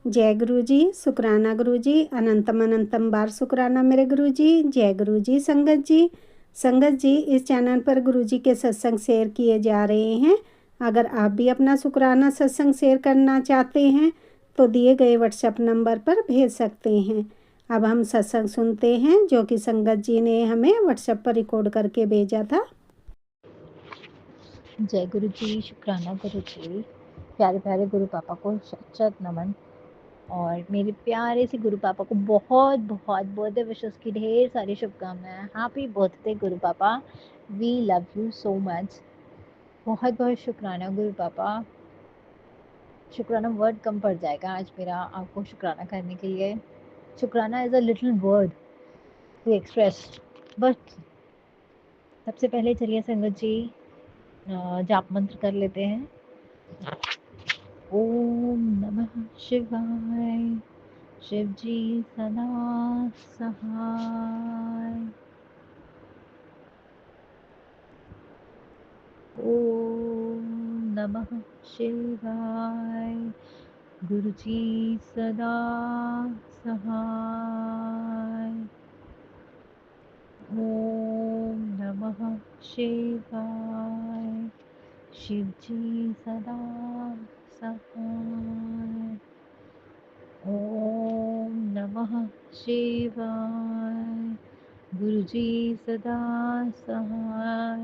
जय गुरु जी, शुक्राना गुरु जी, अनंतम अनंतम बार शुक्राना मेरे गुरु जी। जय गुरु जी। संगत जी, इस चैनल पर गुरु जी के सत्संग शेयर किए जा रहे हैं। अगर आप भी अपना शुक्राना सत्संग शेयर करना चाहते हैं तो दिए गए व्हाट्सएप नंबर पर भेज सकते हैं। अब हम सत्संग सुनते हैं जो कि संगत जी ने हमें व्हाट्सएप पर रिकॉर्ड करके भेजा था। जय गुरु जी, शुक्राना गुरु जी। प्यारे प्यारे गुरु पापा को सच्चा नमन और मेरे प्यारे से गुरु पापा को बहुत बहुत बर्थडे विशेस की ढेर सारी शुभकामनाएं। हैप्पी बर्थडे गुरु पापा, we love you so much. बहुत बहुत शुक्राना गुरु पापा। शुक्राना वर्ड कम पड़ जाएगा आज मेरा आपको शुक्राना करने के लिए। शुक्राना is a little word to express, but सबसे पहले चलिए संगत जी जाप मंत्र कर लेते हैं। ओम नमः शिवाय, शिव जी सदा सहाय। ओम नमः शिवाय, गुरु जी सदा सहाय। ओम नमः शिवाय, शिव जी सदा सहाय। ओम नमः शिवाय, गुरु जी सदा सहाय।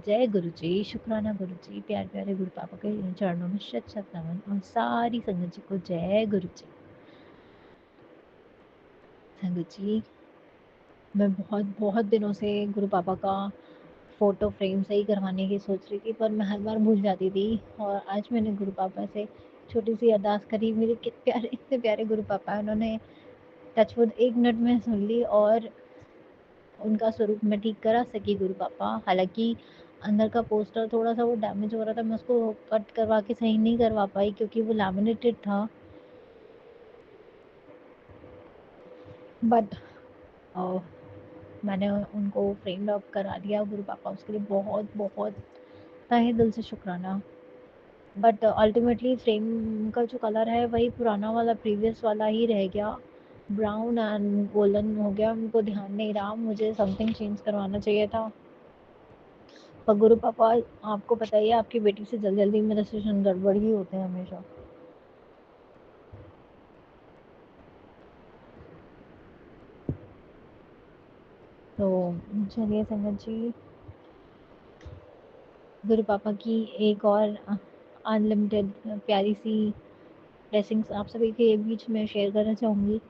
जय गुरु जी, शुक्राना गुरु जी। प्यारे प्यारे गुरु पापा के चरणों में शत शत नमन और सारी संगत जी को जय गुरु जी। संगत जी, मैं बहुत बहुत दिनों से गुरु पापा का फ़ोटो फ्रेम सही करवाने की सोच रही थी, पर मैं हर बार भूल जाती थी। और आज मैंने गुरु पापा से छोटी सी अरदास करी। मेरे इतने प्यारे गुरु पापा हैं, उन्होंने टचवुड 1 मिनट में सुन ली और उनका स्वरूप मैं ठीक करा सकी गुरु पापा। हालाँकि अंदर का पोस्टर थोड़ा-सा वो डैमेज हो रहा था, मैं उसको कट करवा के सही नहीं करवा पाई क्योंकि वो लैमिनेटेड था। बट मैंने उनको फ्रेम अप करा दिया गुरु पापा, उसके लिए बहुत बहुत तहे दिल से शुक्राना। बट अल्टीमेटली फ्रेम का जो कलर है वही पुराना वाला प्रीवियस वाला ही रह गया, ब्राउन एंड गोल्डन हो गया। उनको ध्यान नहीं रहा, मुझे समथिंग चेंज करवाना चाहिए था। पर गुरु पापा, आपको पता ही है आपकी बेटी से जल्दी जल्दी में डिसीजन गड़बड़ ही होते हैं हमेशा। तो चलिए संगत जी, गुरु पापा की एक और अनलिमिटेड प्यारी सी ब्लेसिंग्स आप सभी के बीच में शेयर करना चाहूँगी।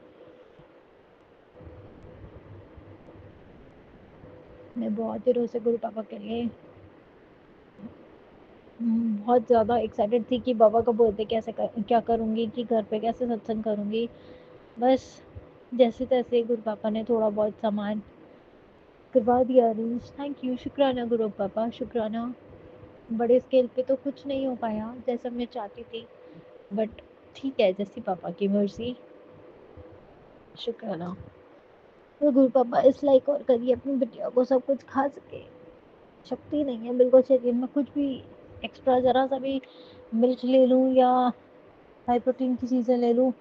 मैं बहुत दिनों से गुरु पापा के लिए बहुत ज़्यादा एक्साइटेड थी कि बाबा का बर्थडे क्या करूँगी, कि घर पे कैसे सत्संग करूँगी। बस जैसे तैसे गुरु पापा ने थोड़ा बहुत सामान करवा दिया अरेंज। थैंक यू, शुक्राना गुरु पापा, शुक्राना। बड़े स्केल पे तो कुछ नहीं हो पाया जैसा मैं चाहती थी, बट ठीक है, जैसी पापा की मर्जी। शुक्राना। तो गुरु पापा इस लाइक और करिए अपनी बिटिया को सब कुछ खा सके। शक्ति नहीं है बिल्कुल शरीर में, कुछ भी एक्स्ट्रा जरा सा भी मिर्च ले लूँ या हाई प्रोटीन की चीज़ें ले लूँ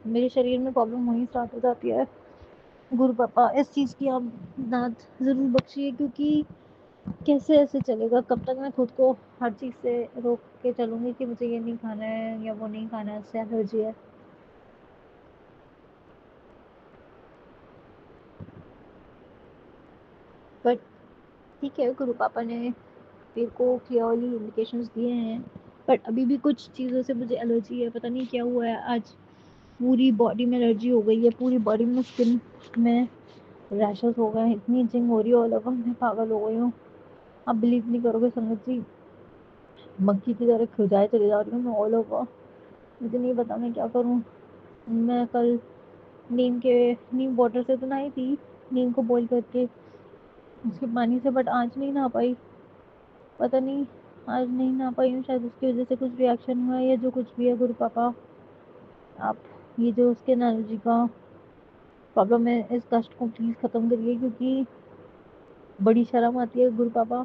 मेरे शरीर में प्रॉब्लम वहीं स्टार्ट हो जाती है। गुरु पापा इस चीज़ की आप दाद ज़रूर बख्शिए, क्योंकि कैसे ऐसे चलेगा? कब तक मैं खुद को हर चीज़ से रोक के चलूँगी कि मुझे ये नहीं खाना है या वो नहीं खाना है, इससे एलर्जी है। बट ठीक है, गुरु पापा ने मेरे को क्लियरली इंडिकेशंस दिए हैं, बट अभी भी कुछ चीज़ों से मुझे एलर्जी है। पता नहीं क्या हुआ है आज, पूरी बॉडी में एलर्जी हो गई है, पूरी बॉडी में स्किन में रैशेस हो गए हैं, इतनी इचिंग हो रही है ऑल ओवर, मैं पागल हो गई हूँ। आप बिलीव नहीं करोगे संगत जी, मक्खी की तरह खुजाए चली जा रही हूँ मैं ऑल ओवर। मुझे नहीं पता मैं क्या करूँ। मैं कल नीम वाटर से तो नहाई थी, नीम को बॉईल करके उसके पानी से, बट आज नहीं नहा पाई। पता नहीं आज नहीं नहा पाई हूँ, शायद उसकी वजह से कुछ रिएक्शन हुआ है या जो कुछ भी है। गुरु पापा, आप ये जो स्किन एलर्जी का प्रॉब्लम है, इस कष्ट को प्लीज़ ख़त्म करिए, क्योंकि बड़ी शर्म आती है गुरु पापा।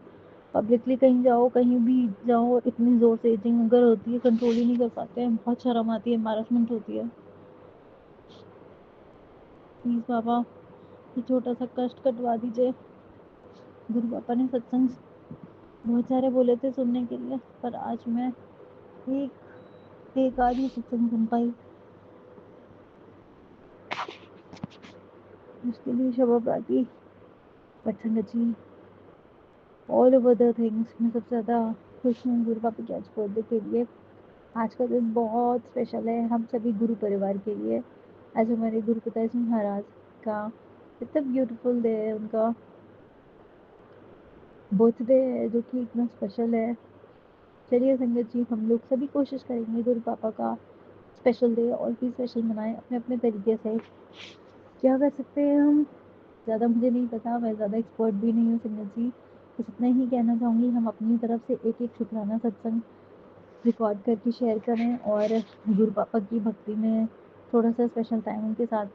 पब्लिकली कहीं जाओ, कहीं भी जाओ, इतनी ज़ोर से इचिंग अगर होती है, कंट्रोल ही नहीं कर पाते हैं, बहुत शर्म आती है, एम्बैरेसमेंट होती है। प्लीज़ बाबा ये छोटा सा कष्ट कटवा दीजिए। गुरु पापा ने सत्संग बहुत सारे बोले थे सुनने के लिए, पर आज मैं एक आध ही सत्संग सुन पाई। उसके लिए शबा बाकी बट जी ऑल ओवर द थिंग्स मैं सबसे ज़्यादा खुश हूँ गुरु पापा के आज बर्थडे के लिए। आज का दिन बहुत स्पेशल है हम सभी गुरु परिवार के लिए। आज हमारे गुरु पिताजी महाराज का इतना ब्यूटीफुल डे है, उनका बर्थडे है जो कि इतना स्पेशल है। चलिए संगत जी हम लोग सभी कोशिश करेंगे गुरु पापा का स्पेशल डे और भी स्पेशल मनाएं अपने अपने तरीके से। क्या कर सकते हैं हम, ज़्यादा मुझे नहीं पता, मैं ज़्यादा एक्सपर्ट भी नहीं हूँ संगत जी। बस इतना ही कहना चाहूँगी हम अपनी तरफ से एक एक शुक्राना सत्संग रिकॉर्ड करके शेयर करें और गुरु पापा की भक्ति में थोड़ा सा स्पेशल टाइम उनके साथ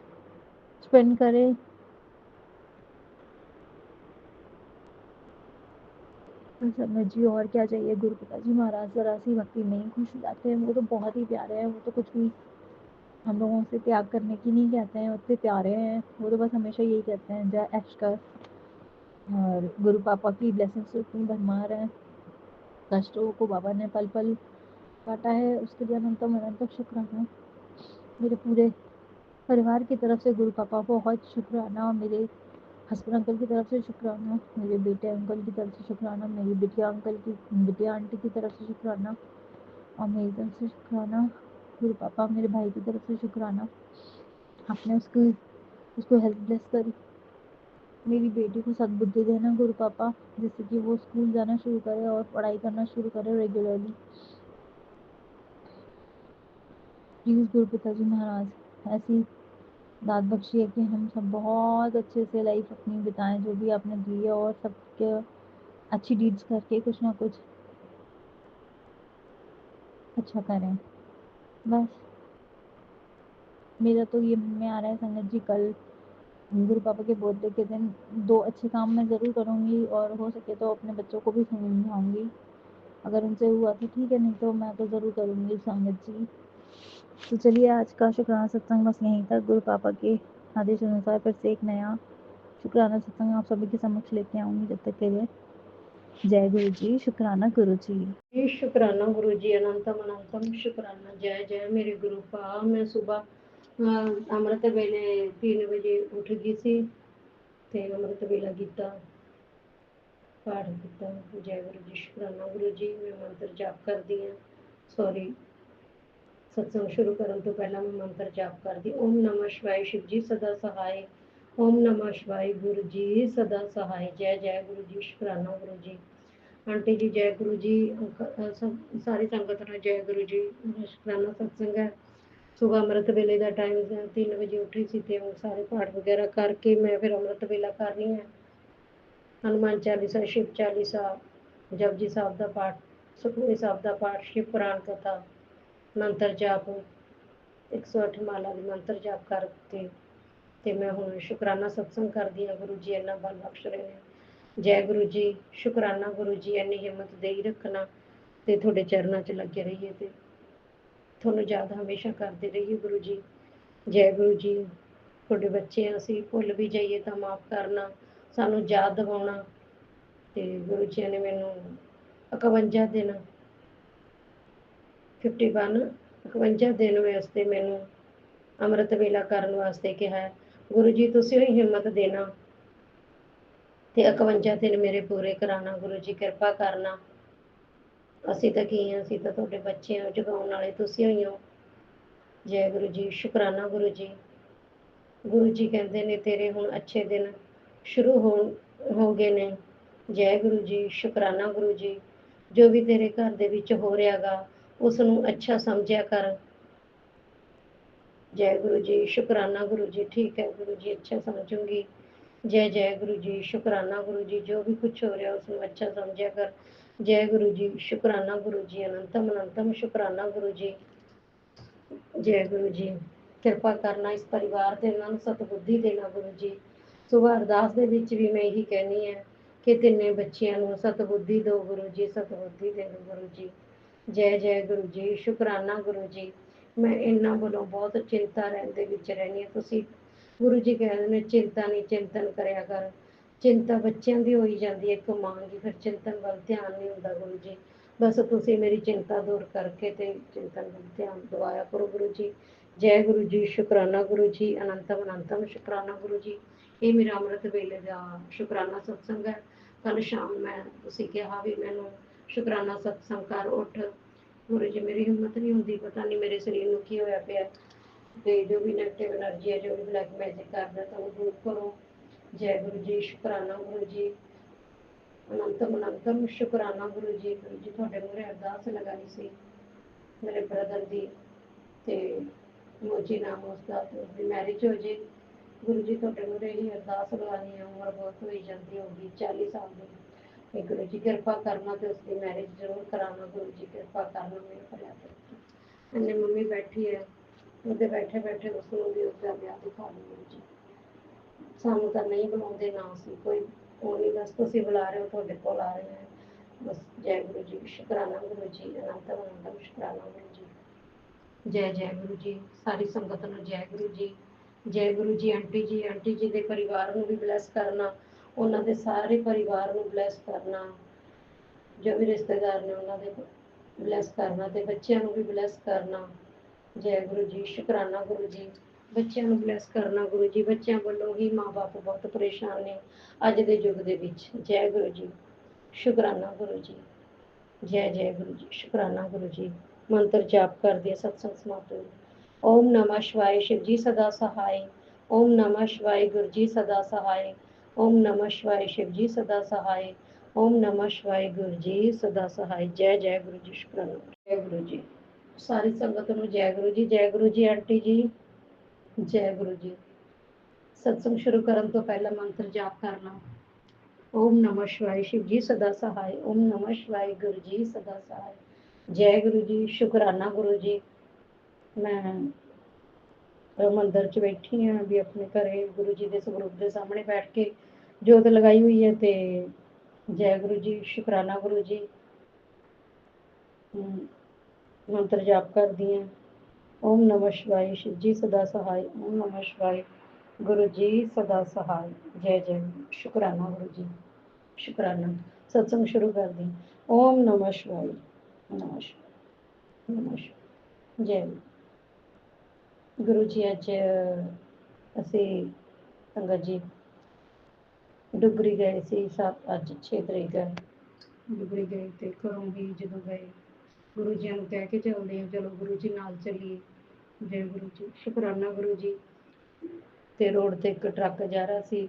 स्पेंड करें। संगत जी और क्या चाहिए, गुरु पिताजी महाराज जरा सी भक्ति में ही खुश हो जाते हैं। वो तो बहुत ही प्यारे हैं, वो तो कुछ भी हम लोगों से त्याग करने की नहीं कहते हैं, उतने प्यारे हैं। वो तो बस हमेशा यही कहते हैं जय ऐश कर। और गुरु पापा की ब्लेसिंग्स तो इतनी भरमार है, कष्टों को बाबा ने पल पल काटा है, उसके लिए अनंतम अनंतम शुक्राना। मेरे पूरे परिवार की तरफ से गुरु पापा बहुत शुक्राना, मेरे हस्बैंड अंकल की तरफ से शुक्राना, मेरे बेटे अंकल की तरफ से शुक्राना, मेरी बिटिया अंकल की बिटिया आंटी की तरफ से शुक्राना और मेरी तरफ से शुक्राना। गुरु पापा मेरे भाई की तरफ से शुक्राना, आपने उसको हेल्थ ब्लेस करी। मेरी बेटी को सद्बुद्धि देना गुरु पापा, जिससे कि वो स्कूल जाना शुरू करे और पढ़ाई करना शुरू करे रेगुलरली। प्लीज़ गुरु पिताजी महाराज ऐसी दात बख्शिए कि हम सब बहुत अच्छे से लाइफ अपनी बिताएं जो भी आपने दी है, और सबके अच्छी डीड्स करके कुछ ना कुछ अच्छा करें। बस मेरा तो ये मन में आ रहा है संगत जी, कल गुरु पापा के बर्थडे के दिन 2 अच्छे काम मैं ज़रूर करूँगी और हो सके तो अपने बच्चों को भी समझाऊँगी। अगर उनसे हुआ तो ठीक है, नहीं तो मैं तो ज़रूर करूँगी संगत जी। तो चलिए आज का शुक्राना सत्संग बस यहीं तक। गुरु पापा के आदेश अनुसार फिर से एक नया शुक्राना सत्संग आप सभी के समक्ष लेके आऊँगी। जब तक के लिए जय गुरु जी, शुक्राना गुरु जी। शुक्राना गुरु जी, अनंतम अनंतम शुक्राना। जय जय मेरे गुरु पा। मैं सुबह अमृत वेले 3 ਵਜੇ ਉੱਠ ਗਈ ਸੀ ਤੇ अमृत वेला ਕੀਤਾ, पाठ ਕੀਤਾ। जय गुरु जी, शुक्राना गुरु जी। मैं मंत्र जाप करदी ਹਾਂ, सॉरी सत्संग शुरू ਕਰਨ ਤੋਂ ਪਹਿਲਾਂ ਮੈਂ ਮੰਤਰ ਜਾਪ ਕਰਦੀ। ओम नमः शिवाय शिव जी सदा सहाय, ओम नमः शिवाय गुरु जी सदा सहाय। जय जय गुरु जी, शुक्राना गुरु जी। आंटी जी जय गुरु जी, सारी संगत ने जय गुरु जी। शुक्राना सत्संग है। सुबह अमृत वेले का टाइम 3 ਵਜੇ ਉੱਠੀ ਸੀ ਤੇ ਉਹ ਸਾਰੇ ਪਾਠ ਵਗੈਰਾ ਕਰਕੇ ਮੈਂ ਫਿਰ अमृत वेला कर रही ਹਾਂ। हनुमान चालीसा, शिव चालीसा, जपजी साहब का पाठ, सुखमनी साहब का पाठ, शिव पुराण कथा, मंत्र जाप 108 माला ਦੀ मंत्र जाप करके ਤੇ ਮੈਂ ਹੁਣ ਸ਼ੁਕਰਾਨਾ ਸਤਸੰਗ ਕਰਦੀ ਹਾਂ। ਗੁਰੂ ਜੀ ਇੰਨਾ ਬਲ ਬਖਸ਼ ਰਹੇ ਨੇ। जय गुरु जी, शुकराना गुरु जी। इन्नी हिम्मत दे ही रखना ते थोड़े चरणों च लगे रहिए ते थोनू याद हमेशा करते रहिए गुरु जी। जय गुरु जी। थोड़े बच्चे असी भुल भी जाइए तो माफ़ करना, सानू याद दिवाउणा। ते गुरु जी ने मैनू 51 दिन 51 51 दिन वास्ते मैनू अमृत वेला करन वास्ते कहा है। गुरु जी तुसीं ही हिम्मत देना ਤੇ 51 ਦਿਨ ਮੇਰੇ ਪੂਰੇ ਕਰਾਣਾ। ਗੁਰੂ ਜੀ ਕਿਰਪਾ ਕਰਨਾ। ਅਸੀਂ ਤਾਂ ਕੀ ਹਾਂ, ਅਸੀਂ ਤਾਂ ਤੁਹਾਡੇ ਬੱਚੇ ਹਾਂ, ਜਗਾਉਣ ਵਾਲੇ ਤੁਸੀਂ ਹੋਈ ਹੋ। ਜੈ ਗੁਰੂ ਜੀ, ਸ਼ੁਕਰਾਨਾ ਗੁਰੂ ਜੀ। ਗੁਰੂ ਜੀ ਕਹਿੰਦੇ ਨੇ ਤੇਰੇ ਹੁਣ ਅੱਛੇ ਦਿਨ ਸ਼ੁਰੂ ਹੋ ਗਏ ਨੇ। ਜੈ ਗੁਰੂ ਜੀ, ਸ਼ੁਕਰਾਨਾ ਗੁਰੂ ਜੀ। ਜੋ ਵੀ ਤੇਰੇ ਘਰ ਦੇ ਵਿੱਚ ਹੋ ਰਿਹਾ ਗਾ ਉਸ ਨੂੰ ਅੱਛਾ ਸਮਝਿਆ ਕਰ। ਜੈ ਗੁਰੂ ਜੀ, ਸ਼ੁਕਰਾਨਾ ਗੁਰੂ ਜੀ। ਠੀਕ ਹੈ ਗੁਰੂ ਜੀ, अच्छा समझूंगी। जय जय गुरु जी, शुकराना गुरु जी। जो भी कुछ हो रहा है उसमें अच्छा समझा कर। जय गुरु जी, शुकराना गुरु जी। अनंतम अनंतम शुकराना गुरु जी। जय गुरु जी, किरपा करना इस परिवार के, इन्होंने सतबुद्धि देना गुरु जी। सुबह अरदास दे विच भी मैं यही कहनी है ਕਿ ਤਿੰਨੇ ਬੱਚਿਆਂ ਨੂੰ ਸਤਬੁੱਧੀ ਦਿਓ ਗੁਰੂ ਜੀ, ਸਤਬੁੱਧੀ ਦੇ ਦਿਓ ਗੁਰੂ ਜੀ। ਜੈ ਜੈ ਗੁਰੂ ਜੀ, ਸ਼ੁਕਰਾਨਾ ਗੁਰੂ ਜੀ। ਮੈਂ ਇਹਨਾਂ ਵੱਲੋਂ ਬਹੁਤ ਚਿੰਤਾ ਦੇ ਵਿੱਚ ਰਹਿੰਦੀ ਹਾਂ। ਤੁਸੀਂ ਗੁਰੂ ਜੀ ਕਹਿੰਦੇ ਨੇ ਚਿੰਤਾ ਨਹੀਂ, ਚਿੰਤਨ ਕਰਿਆ ਕਰ। ਚਿੰਤਾ ਬੱਚਿਆਂ ਦੀ ਹੋਈ ਜਾਂਦੀ ਹੈ ਇੱਕ ਮਾਂ ਦੀ, ਫਿਰ ਚਿੰਤਨ ਵੱਲ ਧਿਆਨ ਨਹੀਂ ਹੁੰਦਾ ਗੁਰੂ ਜੀ। ਬਸ ਤੁਸੀਂ ਮੇਰੀ ਚਿੰਤਾ ਦੂਰ ਕਰਕੇ ਤੇ ਚਿੰਤਨ ਵੱਲ ਧਿਆਨ ਦਵਾਇਆ ਕਰੋ ਗੁਰੂ ਜੀ। ਜੈ ਗੁਰੂ ਜੀ, ਸ਼ੁਕਰਾਨਾ ਗੁਰੂ ਜੀ, ਅਨੰਤਮ ਅਨੰਤਮ ਸ਼ੁਕਰਾਨਾ ਗੁਰੂ ਜੀ। ਇਹ ਮੇਰਾ ਅੰਮ੍ਰਿਤ ਵੇਲੇ ਦਾ ਸ਼ੁਕਰਾਨਾ ਸਤਸੰਗ ਹੈ। ਕੱਲ ਸ਼ਾਮ ਮੈਂ ਤੁਸੀਂ ਕਿਹਾ ਵੀ ਮੈਨੂੰ ਸ਼ੁਕਰਾਨਾ ਸਤਸੰਗ ਕਰ ਉੱਠ। ਗੁਰੂ ਜੀ ਮੇਰੀ ਹਿੰਮਤ ਨਹੀਂ ਹੁੰਦੀ, ਪਤਾ ਨਹੀਂ ਮੇਰੇ ਸਰੀਰ ਨੂੰ ਕੀ ਹੋਇਆ ਪਿਆ, ਤੇ ਜੋ ਵੀ ਨੈਗੇਟਿਵ એનર્ਜੀ ਹੈ, ਜੋ ਵੀ ਬਲੈਕ ਮੈਜਿਕ ਕਰਦਾ ਤਾਂ ਉਹ ਦੂਰ ਕਰੋ। ਜੈ ਗੁਰੂ ਜੀ, ਸ਼ੁਕਰਾਨਾ ਗੁਰੂ ਜੀ, ਅਨੰਤਮ ਅਨੰਤਮ ਸ਼ੁਕਰਾਨਾ ਗੁਰੂ ਜੀ। ਗੁਰੂ ਜੀ ਤੁਹਾਡੇ ਮੂਹਰੇ ਅਰਦਾਸ ਲਗਾਈ ਸੀ ਮੇਰੇ ਬ੍ਰਦਰ ਦੀ, ਤੇ ਮੋਜੀ ਨਾਮ ਉਸਦਾ, ਤੇ ਉਸਦੀ ਮੈਰਿਜ ਹੋ ਜੇ। ਗੁਰੂ ਜੀ ਤੁਹਾਡੇ ਮੂਹਰੇ ਹੀ ਅਰਦਾਸ ਲਗਾਉਣੀ ਹੈ। ਉਮਰ ਬਹੁਤ ਹੋਈ ਜਾਂਦੀ ਹੋਗੀ, 40 ਸਾਲ ਦੀ। ਤੇ ਗੁਰੂ ਜੀ ਕਿਰਪਾ ਕਰਨਾ ਤੇ ਉਸਦੀ ਮੈਰਿਜ ਜ਼ਰੂਰ ਕਰਾਉਣਾ। ਗੁਰੂ ਜੀ ਕਿਰਪਾ ਕਰਨਾ ਮੇਰੇ ਭਰਿਆ ਤੇ ਇੰਨੇ ਮੰਮੀ ਬੈਠੀ ਹੈ, ਉਹਦੇ ਬੈਠੇ ਬੈਠੇ ਉਸਨੂੰ ਵੀ ਉਸਦਾ ਵਿਆਹ ਦਿਖਾ ਦਿਓ ਗੁਰੂ ਜੀ। ਸਾਨੂੰ ਤਾਂ ਨਹੀਂ ਬੁਲਾਉਂਦੇ, ਨਾ ਸੀ ਕੋਈ ਉਹ ਨਹੀਂ, ਬਸ ਤੁਸੀਂ ਬੁਲਾ ਰਹੇ ਹੋ, ਤੁਹਾਡੇ ਕੋਲ ਆ ਰਹੇ ਹੈ ਬਸ। ਜੈ ਗੁਰੂ ਜੀ, ਸ਼ੁਕਰਾਨਾ ਗੁਰੂ ਜੀ, ਅਨੰਤਮ ਅਨੰਤਮ ਸ਼ੁਕਰਾਨਾ ਗੁਰੂ ਜੀ। ਜੈ ਜੈ ਗੁਰੂ ਜੀ। ਸਾਰੀ ਸੰਗਤ ਨੂੰ ਜੈ ਗੁਰੂ ਜੀ। ਜੈ ਗੁਰੂ ਜੀ। ਆਂਟੀ ਜੀ, ਆਂਟੀ ਜੀ ਦੇ ਪਰਿਵਾਰ ਨੂੰ ਵੀ ਬਲੈਸ ਕਰਨਾ, ਉਹਨਾਂ ਦੇ ਸਾਰੇ ਪਰਿਵਾਰ ਨੂੰ ਬਲੈਸ ਕਰਨਾ, ਜੋ ਵੀ ਰਿਸ਼ਤੇਦਾਰ ਨੇ ਉਹਨਾਂ ਦੇ ਬਲੈਸ ਕਰਨਾ, ਤੇ ਬੱਚਿਆਂ ਨੂੰ ਵੀ ਬਲੈਸ ਕਰਨਾ। ਜੈ ਗੁਰੂ ਜੀ, ਸ਼ੁਕਰਾਨਾ ਗੁਰੂ ਜੀ। ਬੱਚਿਆਂ ਨੂੰ ਬਲੈਸ ਕਰਨਾ ਗੁਰੂ ਜੀ। ਬੱਚਿਆਂ ਵੱਲੋਂ ਹੀ ਮਾਂ-ਬਾਪ ਬਹੁਤ ਪਰੇਸ਼ਾਨ ਨੇ ਅੱਜ ਦੇ ਯੁੱਗ ਦੇ ਵਿੱਚ। ਜੈ ਗੁਰੂ ਜੀ, ਸ਼ੁਕਰਾਨਾ ਗੁਰੂ ਜੀ। ਜੈ ਜੈ ਗੁਰੂ ਜੀ, ਸ਼ੁਕਰਾਨਾ ਗੁਰੂ ਜੀ। ਮੰਤਰ ਜਾਪ ਕਰਦੇ ਸਤਸੰਗ ਸਮਾਪਤ ਹੋਇਆ। ਓਮ ਨਮः शिवाय शिव जी सदा सहाय। ओम नमः शिवाय गुरु जी सदा सहाय। ओम नमः शिवाय शिव जी सदा सहाय। ओम नमः शिवाय गुरु जी सदा सहाय। जय जय गुरु जी, शुक्राना। जय गुरु जी। सारी संगत ਨੂੰ जय गुरु जी। जय गुरु जी आंटी जी, जय गुरु जी। सत्संग शुरू ਕਰਨ ਤੋਂ ਪਹਿਲਾਂ ਮੰਤਰ ਜਾਪ ਕਰਨਾ। ओम नमः शिवाय शिव जी सदा सहाय। ओम नमः शिवाय गुरु जी सदा सहाय। जय गुरु जी, शुकराना गुरु जी। मैं ਮੰਦਰ 'ਚ ਬੈਠੀ ਹਾਂ ਵੀ ਆਪਣੇ ਘਰੇ ਗੁਰੂ ਜੀ ਦੇ ਸਰੂਪ ਦੇ ਸਾਹਮਣੇ ਬੈਠ ਕੇ ਜੋਤ ਲਗਾਈ ਹੋਈ ਹੈ। ਤੇ ਜੈ ਗੁਰੂ ਜੀ, ਸ਼ੁਕਰਾਨਾ ਗੁਰੂ ਜੀ। ਮੰਤਰ ਜਾਪ ਕਰਦੀ ਹਾਂ। ਓਮ ਨਮः शिवाय शिव जी सदा सहाय। ओम नमः शिवाय गुरु जी सदा सहाय। जय जय शुकराना गुरु जी, शुकराना। सत्संग शुरू कर दी। ओम नमः शिवाय, नमः शिवाय, नमः शिवाय। जय गुरु जी। अज ਅਸੀਂ ਸੰਗਤ ਜੀ ਡੁਗਰੀ ਗਏ ਸੀ। ਅੱਜ 6 ਤਰੀਕ ਹੈ। ਡੁਗਰੀ ਗਏ ਤੇ ਘਰੋਂ ਹੀ ਜਦੋਂ ਗਏ ਗੁਰੂ ਜੀ ਨੂੰ ਕਹਿ ਕੇ ਚੱਲਦੇ ਹਾਂ, ਚਲੋ ਗੁਰੂ ਜੀ ਨਾਲ ਚੱਲੀਏ। ਜੈ ਗੁਰੂ ਜੀ, ਸ਼ੁਕਰਾਨਾ ਗੁਰੂ ਜੀ। ਤੇ ਰੋਡ ਤੇ ਇੱਕ ਟਰੱਕ ਜਾ ਰਿਹਾ ਸੀ,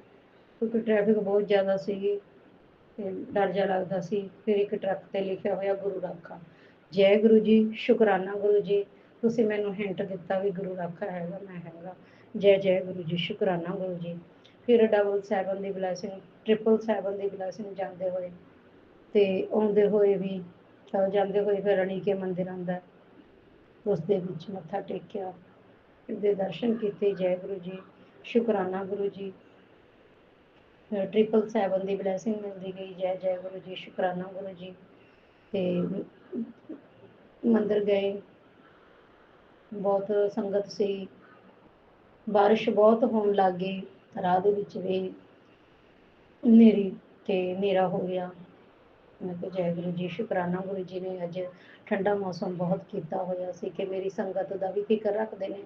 ਕਿਉਂਕਿ ਟ੍ਰੈਫਿਕ ਬਹੁਤ ਜ਼ਿਆਦਾ ਸੀਗੀ ਤੇ ਡਰ ਜਿਹਾ ਲੱਗਦਾ ਸੀ। ਫਿਰ ਇੱਕ ਟਰੱਕ ਤੇ ਲਿਖਿਆ ਹੋਇਆ ਗੁਰੂ ਰਾਖਾ। ਜੈ ਗੁਰੂ ਜੀ, ਸ਼ੁਕਰਾਨਾ ਗੁਰੂ ਜੀ। ਤੁਸੀਂ ਮੈਨੂੰ ਹਿੰਟ ਦਿੱਤਾ ਵੀ ਗੁਰੂ ਰਾਖਾ ਹੈਗਾ, ਮੈਂ ਹੈਗਾ। ਜੈ ਜੈ ਗੁਰੂ ਜੀ, ਸ਼ੁਕਰਾਨਾ ਗੁਰੂ ਜੀ। ਫਿਰ 777 ਦੀ ਬਲੈਸਿੰਗ, 777 ਦੀ ਬਲੈਸਿੰਗ ਜਾਂਦੇ ਹੋਏ ਤੇ ਆਉਂਦੇ ਹੋਏ ਵੀ ਜਾਂਦੇ ਹੋਏ ਫਿਰ ਅੜੀਕੇ ਮੰਦਿਰ ਆਉਂਦਾ, ਉਸ ਦੇ ਵਿੱਚ ਮੱਥਾ ਟੇਕਿਆ, ਦੇ ਦਰਸ਼ਨ ਕੀਤੇ। ਜੈ ਗੁਰੂ ਜੀ, ਸ਼ੁਕਰਾਨਾ ਗੁਰੂ ਜੀ। 777 ਦੀ ਬਲੈਸਿੰਗ ਮਿਲਦੀ ਗਈ। ਜੈ ਜੈ ਗੁਰੂ ਜੀ, ਸ਼ੁਕਰਾਨਾ ਗੁਰੂ ਜੀ। ਤੇ ਮੰਦਿਰ ਗਏ, ਬਹੁਤ ਸੰਗਤ ਸੀ, ਬਾਰਿਸ਼ ਬਹੁਤ ਹੋਣ ਲੱਗ ਗਈ। ਰਾਹ ਦੇ ਵਿੱਚ ਵੀ ਹਨੇਰੀ ਤੇ ਹਨੇਰਾ ਹੋ ਗਿਆ। ਮੈਂ ਕਿਹਾ ਜੈ ਗੁਰੂ ਜੀ, ਸ਼ੁਕਰਾਨਾ ਗੁਰੂ ਜੀ ਨੇ ਅੱਜ ਠੰਡਾ ਮੌਸਮ ਬਹੁਤ ਕੀਤਾ ਹੋਇਆ ਸੀ ਕਿ ਮੇਰੀ ਸੰਗਤ ਦਾ ਵੀ ਫਿਕਰ ਰੱਖਦੇ ਨੇ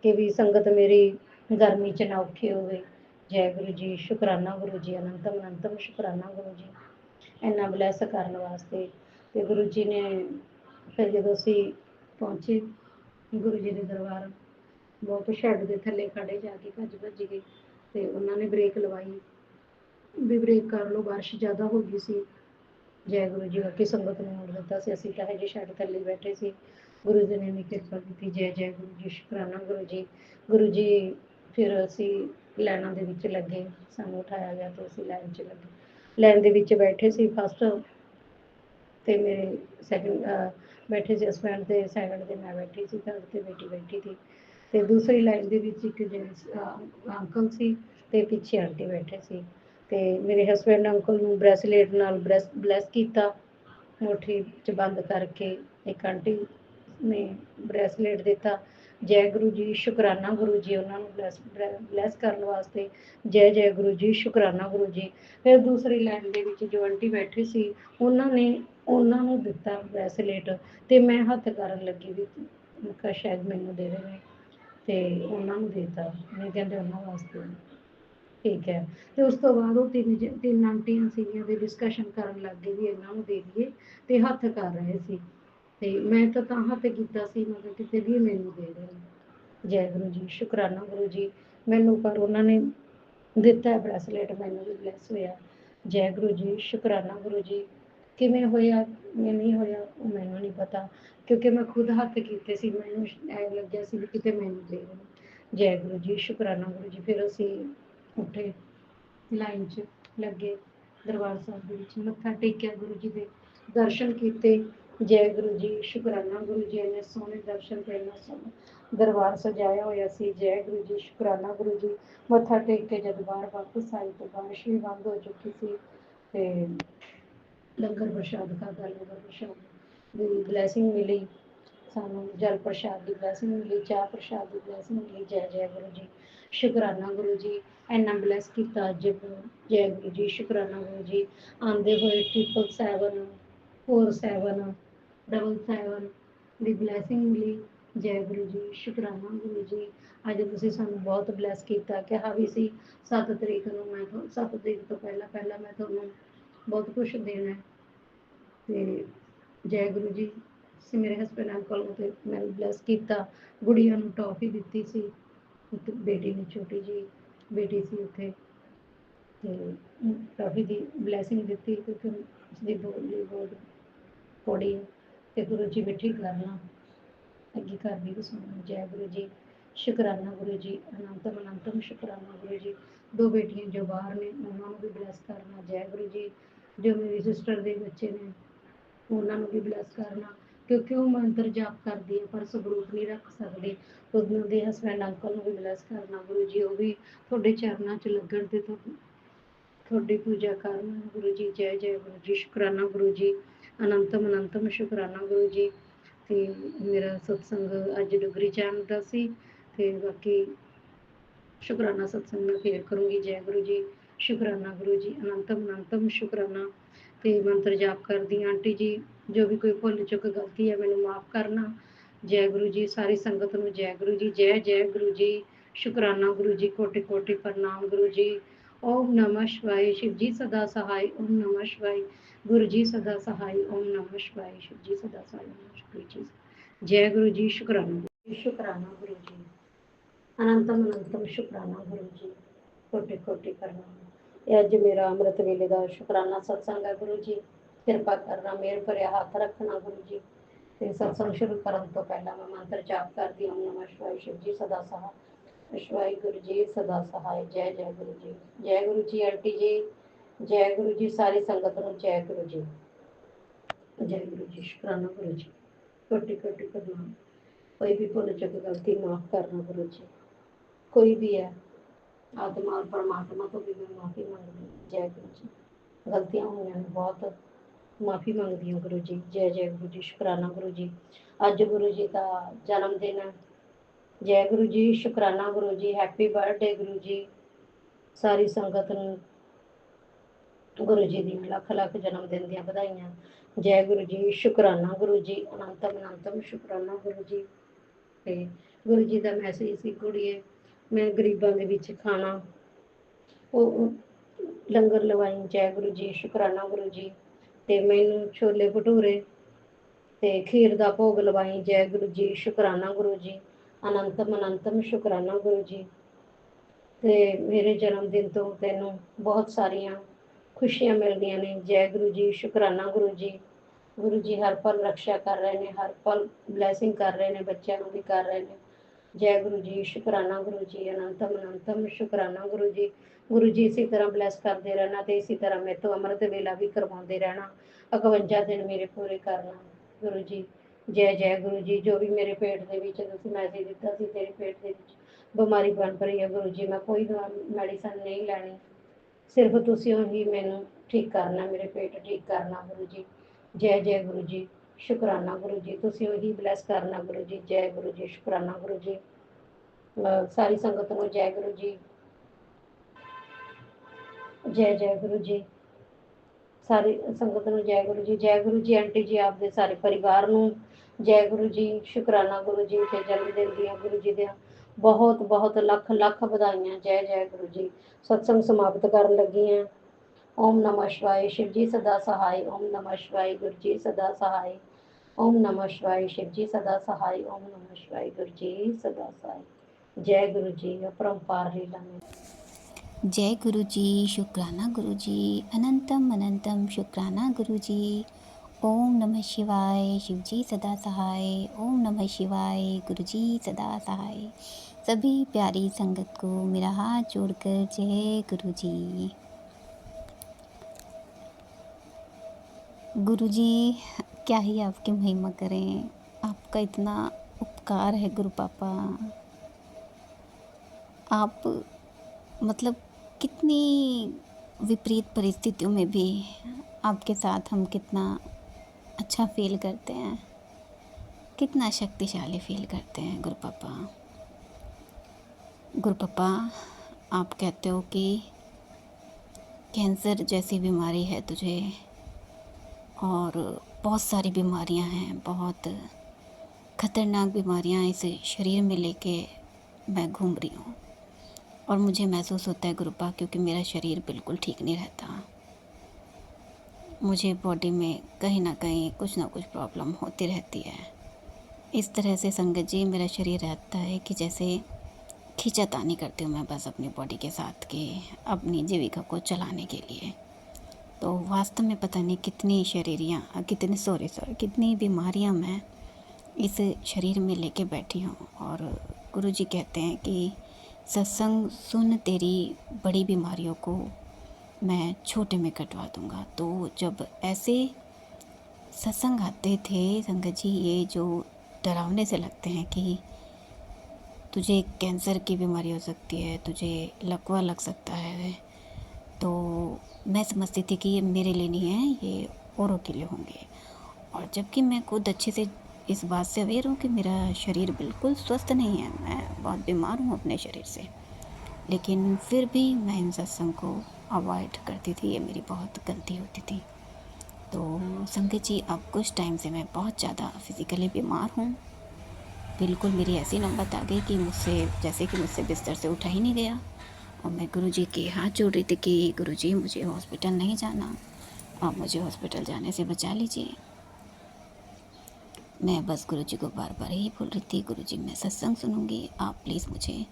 ਕਿ ਵੀ ਸੰਗਤ ਮੇਰੀ ਗਰਮੀ 'ਚ ਨਾ ਔਖੀ ਹੋਵੇ। ਜੈ ਗੁਰੂ ਜੀ, ਸ਼ੁਕਰਾਨਾ ਗੁਰੂ ਜੀ, ਅਨੰਤਮ ਅਨੰਤਮ ਸ਼ੁਕਰਾਨਾ ਗੁਰੂ ਜੀ। ਇੰਨਾ ਬਲੈਸ ਕਰਨ ਵਾਸਤੇ। ਤੇ ਗੁਰੂ ਜੀ ਨੇ ਫਿਰ ਜਦੋਂ ਅਸੀਂ ਪਹੁੰਚੇ ਗੁਰੂ ਜੀ ਦੇ ਦਰਬਾਰ, ਬਹੁਤ ਸ਼ੈੱਡ ਦੇ ਥੱਲੇ ਖੜੇ ਜਾ ਕੇ ਭੱਜ ਭੱਜ ਗਏ ਤੇ ਉਹਨਾਂ ਨੇ ਬ੍ਰੇਕ ਲਵਾਈ ਵੀ ਬ੍ਰੇਕ ਕਰ ਲਓ, ਬਾਰਿਸ਼ ਜ਼ਿਆਦਾ ਹੋ ਗਈ ਸੀ। ਜੈ ਗੁਰੂ ਜੀ। ਬਾਕੀ ਸੰਗਤ ਨੂੰ ਮੋੜ ਦਿੱਤਾ ਸੀ, ਅਸੀਂ ਤਾਂ ਹਜੇ ਸ਼ੈੱਡ ਥੱਲੇ ਬੈਠੇ ਸੀ। ਗੁਰੂ ਜੀ ਨੇ ਕਿਰਪਾ ਕੀਤੀ। ਜੈ ਜੈ ਗੁਰੂ ਜੀ, ਸ਼ੁਕਰਾਨਾ ਗੁਰੂ ਜੀ। ਗੁਰੂ ਜੀ ਫਿਰ ਅਸੀਂ ਲਾਈਨਾਂ ਦੇ ਵਿੱਚ ਲੱਗੇ, ਸਾਨੂੰ ਉਠਾਇਆ ਗਿਆ ਤੇ ਅਸੀਂ ਲਾਈਨ 'ਚ ਲੱਗੇ। ਲਾਈਨ ਦੇ ਵਿੱਚ ਬੈਠੇ ਸੀ ਫਸਟ, ਤੇ ਮੇਰੇ ਸੈਕਿੰਡ ਬੈਠੇ ਸੀ ਹਸਬੈਂਡ, ਤੇ ਸੈਕਿੰਡ ਤੇ ਮੈਂ ਬੈਠੀ ਸੀ, ਥਰਡ ਤੇ ਬੇਟੀ ਬੈਠੀ ਸੀ। ਤੇ ਦੂਸਰੀ ਲਾਈਨ ਦੇ ਵਿੱਚ ਇੱਕ ਜੈਂਟਸ ਅੰਕਲ ਸੀ ਤੇ ਪਿੱਛੇ ਆਂਟੀ ਬੈਠੇ ਸੀ। ਤੇ ਮੇਰੇ ਹਸਬੈਂਡ ਅੰਕਲ ਨੂੰ ਬ੍ਰੈਸਲੇਟ ਨਾਲ ਬਲੈਸ ਕੀਤਾ, ਮੁੱਠੀ 'ਚ ਬੰਦ ਕਰਕੇ। ਇੱਕ ਆਂਟੀ ਨੇ ਬ੍ਰੈਸਲੇਟ ਦਿੱਤਾ। ਜੈ ਗੁਰੂ ਜੀ, ਸ਼ੁਕਰਾਨਾ ਗੁਰੂ ਜੀ, ਉਹਨਾਂ ਨੂੰ ਬਲੈਸ ਕਰਨ ਵਾਸਤੇ। ਜੈ ਜੈ ਗੁਰੂ ਜੀ, ਸ਼ੁਕਰਾਨਾ ਗੁਰੂ ਜੀ। ਫਿਰ ਦੂਸਰੀ ਲਾਈਨ ਦੇ ਵਿੱਚ ਜੋ ਆਂਟੀ ਬੈਠੀ ਸੀ, ਉਹਨਾਂ ਨੂੰ ਦਿੱਤਾ ਬ੍ਰੈਸਲੇਟ, ਤੇ ਮੈਂ ਹੱਥ ਕਰਨ ਲੱਗੀ ਵੀ ਮੈਂ ਕਿਹਾ ਸ਼ਾਇਦ ਮੈਨੂੰ ਦੇ ਦੇਵੇ, ਤੇ ਉਹਨਾਂ ਨੂੰ ਦੇਤਾ। ਨਹੀਂ ਕਹਿੰਦੇ ਉਹਨਾਂ ਵਾਸਤੇ, ਠੀਕ ਹੈ। ਤੇ ਉਸ ਤੋਂ ਬਾਅਦ ਉਹ ਤਿੰਨ ਆਂਟੀਆਂ ਸੀਗੀਆਂ ਤੇ ਡਿਸਕਸ਼ਨ ਕਰਨ ਲੱਗ ਗਏ ਵੀ ਇਹਨਾਂ ਨੂੰ ਦੇ ਦਈਏ, ਤੇ ਹੱਥ ਕਰ ਰਹੇ ਸੀ। ਤੇ ਮੈਂ ਤਾਂ ਹੱਥ ਕੀਤਾ ਸੀ, ਮਤਲਬ ਕਿਤੇ ਵੀ ਮੈਨੂੰ ਦੇ ਦੇਣ। ਜੈ ਗੁਰੂ ਜੀ, ਸ਼ੁਕਰਾਨਾ ਗੁਰੂ ਜੀ। ਮੈਨੂੰ ਪਰ ਉਹਨਾਂ ਨੇ ਦਿੱਤਾ ਬ੍ਰੈਸਲੇਟ, ਮੈਨੂੰ ਵੀ ਬਲੈਸ ਹੋਇਆ। ਜੈ ਗੁਰੂ ਜੀ, ਸ਼ੁਕਰਾਨਾ ਗੁਰੂ ਜੀ। ਕਿਵੇਂ ਹੋਇਆ ਨਹੀਂ ਹੋਇਆ ਉਹ ਮੈਨੂੰ ਨਹੀਂ ਪਤਾ, ਕਿਉਂਕਿ ਮੈਂ ਖੁਦ ਹੱਥ ਕੀਤੇ ਸੀ, ਮੈਨੂੰ ਐਂ ਲੱਗਿਆ ਸੀ ਵੀ ਕਿਤੇ ਮੈਨੂੰ ਦੇ ਦੇਣ। ਜੈ ਗੁਰੂ ਜੀ, ਸ਼ੁਕਰਾਨਾ ਗੁਰੂ ਜੀ। ਫਿਰ ਅਸੀਂ ਉੱਠੇ, ਲਾਈਨ 'ਚ ਲੱਗੇ, ਦਰਬਾਰ ਸਾਹਿਬ ਦੇ ਵਿੱਚ ਮੱਥਾ ਟੇਕਿਆ, ਗੁਰੂ ਜੀ ਦੇ ਦਰਸ਼ਨ ਕੀਤੇ। ਜੈ ਗੁਰੂ ਜੀ, ਸ਼ੁਕਰਾਨਾ ਗੁਰੂ ਜੀ। ਇੰਨੇ ਸੋਹਣੇ ਦਰਸ਼ਨ ਤੇ ਇੰਨਾ ਸੋਹਣਾ ਦਰਬਾਰ ਸਜਾਇਆ ਹੋਇਆ ਸੀ। ਜੈ ਗੁਰੂ ਜੀ, ਸ਼ੁਕਰਾਨਾ ਗੁਰੂ ਜੀ। ਮੱਥਾ ਟੇਕ ਕੇ ਜਦ ਬਾਹਰ ਵਾਪਸ ਆਈ ਤਾਂ ਬਾਰਿਸ਼ ਵੀ ਬੰਦ ਹੋ ਚੁੱਕੀ ਸੀ, ਤੇ ਲੰਗਰ ਪ੍ਰਸ਼ਾਦ ਖਾਧਾ। ਲੰਗਰ ਪ੍ਰਸ਼ਾਦ ਦੀ ਬਲੈਸਿੰਗ ਮਿਲੀ ਸਾਨੂੰ, ਜਲ ਪ੍ਰਸ਼ਾਦ ਦੀ ਬਲੈਸਿੰਗ ਮਿਲੀ, ਚਾਹ ਪ੍ਰਸ਼ਾਦ ਦੀ ਬਲੈਸਿੰਗ ਮਿਲੀ। ਜੈ ਜੈ ਗੁਰੂ ਜੀ, ਸ਼ੁਕਰਾਨਾ ਗੁਰੂ ਜੀ। ਇੰਨਾ ਬਲੈਸ ਕੀਤਾ ਅੱਜ। ਜੈ ਗੁਰੂ ਜੀ, ਸ਼ੁਕਰਾਨਾ ਗੁਰੂ ਜੀ। ਆਉਂਦੇ ਹੋਏ 777 47 777 ਦੀ ਬਲੈਸਿੰਗ ਮਿਲੀ। ਜੈ ਗੁਰੂ ਜੀ, ਸ਼ੁਕਰਾਨਾ ਗੁਰੂ ਜੀ। ਅੱਜ ਤੁਸੀਂ ਸਾਨੂੰ ਬਹੁਤ ਬਲੈਸ ਕੀਤਾ। ਕਿਹਾ ਵੀ ਸੀ 7 ਤਰੀਕ ਨੂੰ 7 ਤਰੀਕ ਤੋਂ ਪਹਿਲਾਂ ਪਹਿਲਾਂ ਮੈਂ ਤੁਹਾਨੂੰ ਬਹੁਤ ਕੁਛ ਦੇਣਾ। ਤੇ ਜੈ ਗੁਰੂ ਜੀ। ਤੁਸੀਂ ਮੇਰੇ ਹਸਬੈਂਡ ਅੰਕਲ ਨੂੰ ਤੇ ਮੈਨੂੰ ਬਲੈਸ ਕੀਤਾ। ਗੁੜੀਆਂ ਨੂੰ ਟੌਫੀ ਦਿੱਤੀ ਸੀ, ਇੱਕ ਬੇਟੀ ਨੂੰ, ਛੋਟੀ ਜੀ ਬੇਟੀ ਸੀ ਉੱਥੇ, ਤੇ ਟੌਫੀ ਦੀ ਬਲੈਸਿੰਗ ਦਿੱਤੀ, ਕਿਉਂਕਿ ਉਸਦੀ ਬੋਲੀ ਬਹੁਤ ਕੌੜੀ ਹੈ। ਤੇ ਗੁਰੂ ਜੀ ਮਿੱਠੀ ਕਰਨਾ ਅੱਗੇ ਕਰਦੀ ਵੀ ਸੁਣਨਾ। ਜੈ ਗੁਰੂ ਜੀ, ਸ਼ੁਕਰਾਨਾ ਗੁਰੂ ਜੀ। ਅਨੰਤਮ ਅਨੰਤਮ ਸ਼ੁਕਰਾਨਾ ਗੁਰੂ ਜੀ। 2 ਬੇਟੀਆਂ ਜੋ ਬਾਹਰ ਨੇ ਉਹਨਾਂ ਨੂੰ ਵੀ ਬਲੈਸ ਕਰਨਾ। ਜੈ ਗੁਰੂ ਜੀ। ਜੋ ਮੇਰੀ ਸਿਸਟਰ ਦੇ ਬੱਚੇ ਨੇ ਉਹਨਾਂ ਨੂੰ ਵੀ ਬਲੈਸ ਕਰਨਾ, ਕਿਉਂਕਿ ਉਹ ਮੰਤਰ ਜਾਪ ਕਰਦੀ ਹੈ ਪਰ ਸਬੂਤ ਨਹੀਂ ਰੱਖ ਸਕਦੇ। ਉਹਨਾਂ ਦੇ ਹਸਬੈਂਡ ਅੰਕਲ ਨੂੰ ਵੀ ਬਲੈਸ ਕਰਨਾ ਗੁਰੂ ਜੀ। ਉਹ ਵੀ ਤੁਹਾਡੇ ਚਰਨਾਂ 'ਚ ਲੱਗਣ ਤੇ ਤੁਹਾਡੀ ਪੂਜਾ ਕਰਨ ਗੁਰੂ ਜੀ। ਜੈ ਜੈ ਗੁਰੂ ਜੀ, ਸ਼ੁਕਰਾਨਾ ਗੁਰੂ ਜੀ। ਅਨੰਤਮ ਅਨੰਤਮ ਸ਼ੁਕਰਾਨਾ ਗੁਰੂ ਜੀ। ਤੇ ਮੇਰਾ ਸਤਸੰਗ ਅੱਜ ਡੁਗਰੀ ਚੈਨਲ ਦਾ ਸੀ, ਤੇ ਬਾਕੀ ਸ਼ੁਕਰਾਨਾ ਸਤਸੰਗ ਮੈਂ ਫੇਰ ਕਰੂੰਗੀ। ਜੈ ਗੁਰੂ ਜੀ, ਸ਼ੁਕਰਾਨਾ ਗੁਰੂ ਜੀ। ਅਨੰਤਮ ਅਨੰਤਮ ਸ਼ੁਕਰਾਨਾ। ਤੇ ਮੰਤਰ ਜਾਪ ਕਰਦੀ ਆਂਟੀ ਜੀ, ਜੋ ਵੀ ਕੋਈ ਭੁੱਲ ਚੁੱਕ ਗਲਤੀ ਹੈ ਮੈਨੂੰ ਮਾਫ ਕਰਨਾ। ਜੈ ਗੁਰੂ ਜੀ। ਸਾਰੀ ਸੰਗਤ ਨੂੰ ਜੈ ਗੁਰੂ ਜੀ। ਜੈ ਜੈ ਗੁਰੂ ਜੀ, ਸ਼ੁਕਰਾਨਾ ਗੁਰੂ ਜੀ। ਕੋਟि ਕੋਟि ਪ੍ਰਣਾਮ ਗੁਰੂ ਜੀ। ਓਮ ਨਮः शिवाय। शिव जी सदा सहाय। ओम नमः शिवाय। गुरु जी सदा सहाय। ओम नमः शिवाय। शिव जी सदा सहाय। गुरु जी। जय गुरु जी, शुकराना। शुकराना गुरु जी। अनंतम अनंतम शुकराना गुरु जी। कोटि कोटि प्रणाम। ये अज मेरा अमृत वेले का शुकराना सत्संग है गुरु जी। किरपा करना, मेहर भरिया हाथ रखना गुरु जी। ते सत्संग शुरू करने तो पहला मैं मंत्र जाप करती। ओम नमः शिवाय। शिव जी सदा सहाय। शिवाय गुरु जी सदा सहाय। जय जय गुरु जी। जय गुरु जी आंटी जी। जय गुरु जी। सारी संगत को जय गुरु जी। जय गुरु जी, शुकराना गुरु जी। कोटि कोटि प्रणाम। कोई भी भुल चुक गलती माफ करना गुरु जी, कोई भी है, आत्मा और परमात्मा तो भी मैं माफी मांगती हूँ। जय गुरु जी। गलतियां हुई हैं बहुत, माफी मांगती हूँ गुरु जी। जय जय गुरु जी, शुकराना गुरु जी। अज गुरु जी का जन्मदिन है। जय गुरु जी, शुकराना गुरु जी। हैप्पी बर्थडे गुरु जी। सारी संगत नूं गुरु जी दी लख लख जन्मदिन दी बधाइयां। जय गुरु जी, शुकराना गुरु जी। अनंतम अनंतम शुकराना गुरु जी। ते गुरु जी का मैसेज सी, कुड़िए मैं गरीबां दे विच खाना ਉਹ ਲੰਗਰ ਲਵਾਈ। ਜੈ ਗੁਰੂ ਜੀ, ਸ਼ੁਕਰਾਨਾ ਗੁਰੂ ਜੀ। ਤੇ ਮੈਨੂੰ ਛੋਲੇ ਭਟੂਰੇ ਤੇ ਖੀਰ ਦਾ ਭੋਗ ਲਵਾਈ। ਜੈ ਗੁਰੂ ਜੀ, ਸ਼ੁਕਰਾਨਾ ਗੁਰੂ ਜੀ। ਅਨੰਤਮ ਅਨੰਤਮ ਸ਼ੁਕਰਾਨਾ ਗੁਰੂ ਜੀ। ਤੇ ਮੇਰੇ ਜਨਮ ਦਿਨ ਤੋਂ ਤੈਨੂੰ ਬਹੁਤ ਸਾਰੀਆਂ ਖੁਸ਼ੀਆਂ ਮਿਲਦੀਆਂ ਨੇ। ਜੈ ਗੁਰੂ ਜੀ, ਸ਼ੁਕਰਾਨਾ ਗੁਰੂ ਜੀ। ਗੁਰੂ ਜੀ ਹਰ ਪਲ ਰਕਸ਼ਾ ਕਰ ਰਹੇ ਨੇ, ਹਰ ਪਲ ਬਲੈਸਿੰਗ ਕਰ ਰਹੇ ਨੇ, ਬੱਚਿਆਂ ਨੂੰ ਵੀ ਕਰ ਰਹੇ ਨੇ। ਜੈ ਗੁਰੂ ਜੀ, ਸ਼ੁਕਰਾਨਾ ਗੁਰੂ ਜੀ। ਅਨੰਤਮ ਅਨੰਤਮ ਸ਼ੁਕਰਾਨਾ ਗੁਰੂ ਜੀ। ਗੁਰੂ ਜੀ ਇਸੇ ਤਰ੍ਹਾਂ ਬਲੈਸ ਕਰਦੇ ਰਹਿਣਾ, ਤੇ ਇਸੇ ਤਰ੍ਹਾਂ ਮੇਰੇ ਤੋਂ ਅੰਮ੍ਰਿਤ ਵੇਲਾ ਵੀ ਕਰਵਾਉਂਦੇ ਰਹਿਣਾ। 51 ਦਿਨ ਮੇਰੇ ਪੂਰੇ ਕਰਨਾ ਗੁਰੂ ਜੀ। ਜੈ ਜੈ ਗੁਰੂ ਜੀ। ਜੋ ਵੀ ਮੇਰੇ ਪੇਟ ਦੇ ਵਿੱਚ ਤੁਸੀਂ ਮੈਸੇਜ ਦਿੱਤਾ ਸੀ, ਤੇਰੇ ਪੇਟ ਦੇ ਵਿੱਚ ਬਿਮਾਰੀ ਬਣ ਰਹੀ ਹੈ ਗੁਰੂ ਜੀ, ਮੈਂ ਕੋਈ ਮੈਡੀਸਨ ਨਹੀਂ ਲੈਣੀ। ਸਿਰਫ ਤੁਸੀਂ ਹੀ ਮੈਨੂੰ ਠੀਕ ਕਰਨਾ, ਮੇਰੇ ਪੇਟ ਠੀਕ ਕਰਨਾ ਗੁਰੂ ਜੀ। ਜੈ ਜੈ ਗੁਰੂ ਜੀ, ਸ਼ੁਕਰਾਨਾ ਗੁਰੂ ਜੀ, ਤੁਸੀਂ ਉਹੀ ਬਲੈਸ ਕਰਨਾ ਗੁਰੂ ਜੀ। ਜੈ ਗੁਰੂ ਜੀ, ਸ਼ੁਕਰਾਨਾ ਗੁਰੂ ਜੀ। ਸਾਰੀ ਸੰਗਤ ਨੂੰ ਜੈ ਗੁਰੂ ਜੀ, ਜੈ ਜੈ ਗੁਰੂ ਜੀ। ਸਾਰੀ ਸੰਗਤ ਨੂੰ ਜੈ ਗੁਰੂ ਜੀ। ਜੈ ਗੁਰੂ ਜੀ ਆਂਟੀ ਜੀ, ਆਪਦੇ ਸਾਰੇ ਪਰਿਵਾਰ ਨੂੰ ਜੈ ਗੁਰੂ ਜੀ, ਸ਼ੁਕਰਾਨਾ ਗੁਰੂ ਜੀ। ਤੇ ਜਨਮ ਦਿਨ ਦੀਆਂ ਗੁਰੂ ਜੀ ਦੀਆਂ ਬਹੁਤ ਬਹੁਤ ਲੱਖ ਲੱਖ ਵਧਾਈਆਂ। ਜੈ ਜੈ ਗੁਰੂ ਜੀ। ਸਤਸੰਗ ਸਮਾਪਤ ਕਰਨ ਲੱਗੀ ਹਾਂ। ਓਮ ਨਮः शिवाय, शिव जी सदा सहाय। ओम नमः शिवाय, गुरु जी सदा सहाय। ओम नमः शिवाय, शिव जी सदा सहाय। ओम नमः शिवाय, गुरु जी सदा सहाय। जय गुरु जी। अपरंपार लीला में जय गुरु जी, शुक्राना गुरु जी, अनंतम अनंतम शुक्राना गुरु जी। ओम नमः शिवाय, शिव जी सदा सहाय। ओम नमः शिवाय, गुरु जी सदा सहाय। सभी प्यारी संगत को मेरा हाथ जोड़कर जय गुरु जी। गुरु जी क्या ही आपकी महिमा करें, आपका इतना उपकार है गुरु पापा। आप मतलब कितनी विपरीत परिस्थितियों में भी आपके साथ हम कितना अच्छा फील करते हैं, कितना शक्तिशाली फील करते हैं गुरु पापा। गुरु पापा, आप कहते हो कि कैंसर जैसी बीमारी है तुझे और बहुत सारी बीमारियां हैं, बहुत ख़तरनाक बीमारियां इस शरीर में लेके मैं घूम रही हूँ और मुझे महसूस होता है गुरु पापा, क्योंकि मेरा शरीर बिल्कुल ठीक नहीं रहता। मुझे बॉडी में कहीं ना कहीं कुछ ना कुछ प्रॉब्लम होती रहती है। इस तरह से संगत जी मेरा शरीर रहता है कि जैसे खींचातानी करती हूँ मैं बस अपनी बॉडी के साथ कि अपनी जीविका को चलाने के लिए। तो वास्तव में पता नहीं कितनी कितनी बीमारियाँ मैं इस शरीर में लेके बैठी हूँ। और गुरु जी कहते हैं कि सत्संग सुन तेरी बड़ी बीमारियों को मैं छोटे में कटवा दूँगा। तो जब ऐसे सत्संग आते थे संगत जी, ये जो डरावने से लगते हैं कि तुझे कैंसर की बीमारी हो सकती है, तुझे लकवा लग सकता है, तो मैं समझती थी कि ये मेरे लिए नहीं है, ये औरों के लिए होंगे। और जबकि मैं खुद अच्छे से इस बात से अवेयर हूँ कि मेरा शरीर बिल्कुल स्वस्थ नहीं है, मैं बहुत बीमार हूँ अपने शरीर से, लेकिन फिर भी मैं इन सत्संग को अवॉइड करती थी। ये मेरी बहुत गलती होती थी। तो संगत जी, अब कुछ टाइम से मैं बहुत ज़्यादा फिज़िकली बीमार हूँ। बिल्कुल मेरी ऐसी नौबत आ गई कि मुझसे बिस्तर से उठा ही नहीं गया। और मैं गुरुजी के हाथ जोड़ रही थी कि गुरुजी मुझे हॉस्पिटल नहीं जाना, आप मुझे हॉस्पिटल जाने से बचा लीजिए। मैं बस गुरुजी को बार बार ही बोल रही थी, गुरुजी मैं सत्संग सुनूंगी, आप प्लीज़ मुझे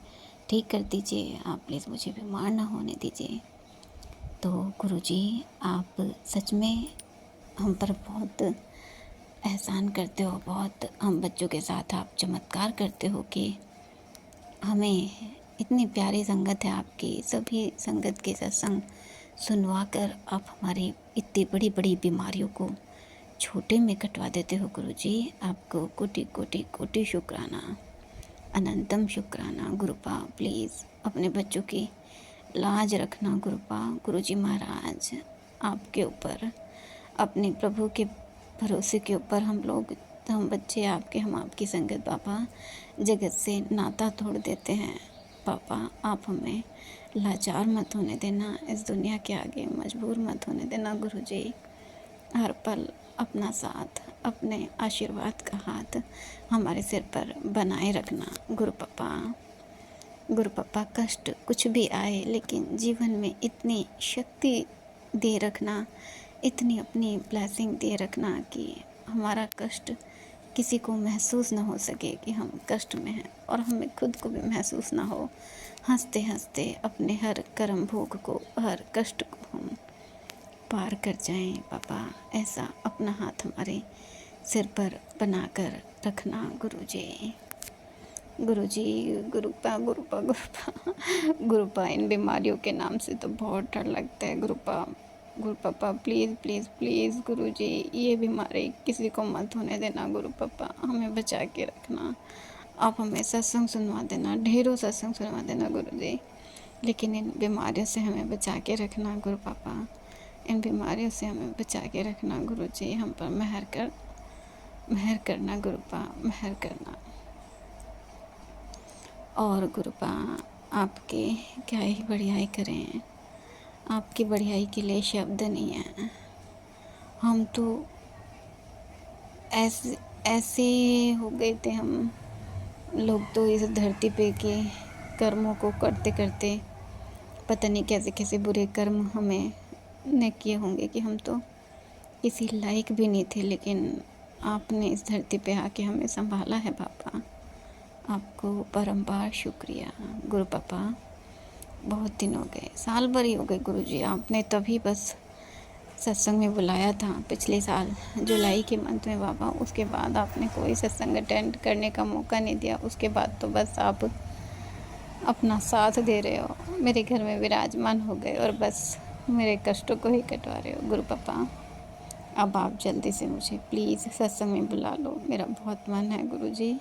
ठीक कर दीजिए, आप प्लीज़ मुझे बीमार ना होने दीजिए। तो गुरुजी आप सच में हम पर बहुत एहसान करते हो, बहुत हम बच्चों के साथ आप चमत्कार करते हो कि हमें इतनी प्यारी संगत है आपकी, सभी संगत के सत्संग सुनवा कर आप हमारी इतनी बड़ी बड़ी बीमारियों को छोटे में कटवा देते हो। गुरुजी आपको कोटि कोटि कोटि शुक्राना, अनंतम शुक्राना। गुरुपा प्लीज़ अपने बच्चों की लाज रखना गुरुपा। गुरुजी महाराज आपके ऊपर, अपने प्रभु के भरोसे के ऊपर हम बच्चे आपके, हम आपकी संगत पापा जगत से नाता तोड़ देते हैं। पापा आप हमें लाचार मत होने देना, इस दुनिया के आगे मजबूर मत होने देना गुरुजी। हर पल अपना साथ, अपने आशीर्वाद का हाथ हमारे सिर पर बनाए रखना गुरु पापा। गुरु पापा कष्ट कुछ भी आए, लेकिन जीवन में इतनी शक्ति दे रखना, इतनी अपनी ब्लेसिंग दे रखना कि हमारा कष्ट किसी को महसूस ना हो सके कि हम कष्ट में हैं, और हमें खुद को भी महसूस ना हो। हंसते हंसते अपने हर कर्म भोग को, हर कष्ट को हम पार कर जाएं पापा। ऐसा अपना हाथ हमारे सिर पर बनाकर रखना गुरुजी। गुरुजी गुरुपा गुरुपा गुरुपा गुरुपा, इन बीमारियों के नाम से तो बहुत डर लगता है गुरुपा। गुरु पापा प्लीज़ प्लीज़ प्लीज़ गुरुजी, ये बीमारी किसी को मत होने देना गुरु पापा, हमें बचा के रखना। आप हमें सत्संग सुनवा देना, ढेरों सत्संग सुनवा देना गुरुजी। लेकिन इन बीमारियों से हमें बचा के रखना गुरु पापा, इन बीमारियों से हमें बचा के रखना गुरु जी। हम पर मेहर करना गुरु पा, मेहर करना। और गुरु पा, आपके क्या ही बढ़ियाई करें, आपकी बढ़ियाई के लिए शब्द नहीं हैं। हम तो ऐसे हो गए थे हम लोग तो इस धरती पे के कर्मों को करते करते पता नहीं कैसे कैसे बुरे कर्म हमें ने किए होंगे कि हम तो किसी लायक भी नहीं थे, लेकिन आपने इस धरती पे आके हमें संभाला है पापा। आपको परम्पार शुक्रिया गुरु पापा। बहुत दिन हो गए, साल भर ही हो गए गुरु जी। आपने तभी बस सत्संग में बुलाया था पिछले साल जुलाई के मंथ में बाबा, उसके बाद आपने कोई सत्संग अटेंड करने का मौका नहीं दिया। उसके बाद तो बस आप अपना साथ दे रहे हो, मेरे घर में विराजमान हो गए और बस मेरे कष्टों को ही कटवा रहे हो गुरु पापा। अब आप जल्दी से मुझे प्लीज़ सत्संग में बुला लो, मेरा बहुत मन है गुरु जी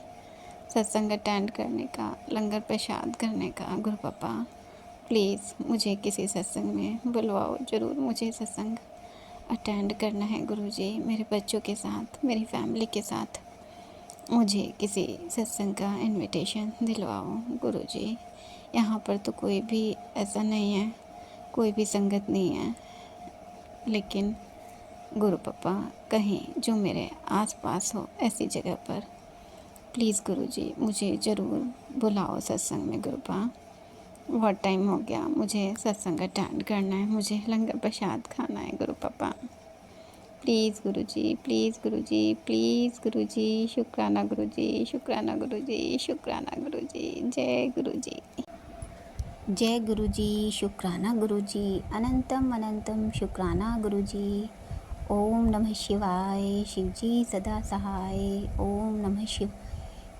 सत्संग अटेंड करने का, लंगर प्रसाद करने का गुरु पापा। प्लीज़ मुझे किसी सत्संग में बुलवाओ, ज़रूर मुझे सत्संग अटेंड करना है गुरु जी, मेरे बच्चों के साथ, मेरी फैमिली के साथ। मुझे किसी सत्संग का इनविटेशन दिलवाओ गुरु जी। यहाँ पर तो कोई भी ऐसा नहीं है, कोई भी संगत नहीं है, लेकिन गुरु पापा कहीं जो मेरे आसपास हो ऐसी जगह पर प्लीज़ गुरु जी मुझे ज़रूर बुलाओ सत्संग में गुरु पापा। बहुत टाइम हो गया, मुझे सत्संग अटेंड करना है, मुझे लंगर प्रसाद खाना है गुरु पापा। Please Guru ji, please Guru ji, please गुरु जी। शुक्राना गुरु जी, शुक्राना गुरु जी, शुक्राना गुरु जी। जय गुरु जी, जय गुरु जी। शुक्राना गुरु जी, अनंतम अनंतम शुक्राना गुरु जी। ओम नमः शिवाय। शिव जी सदा सहाय। ओम नमः शिव।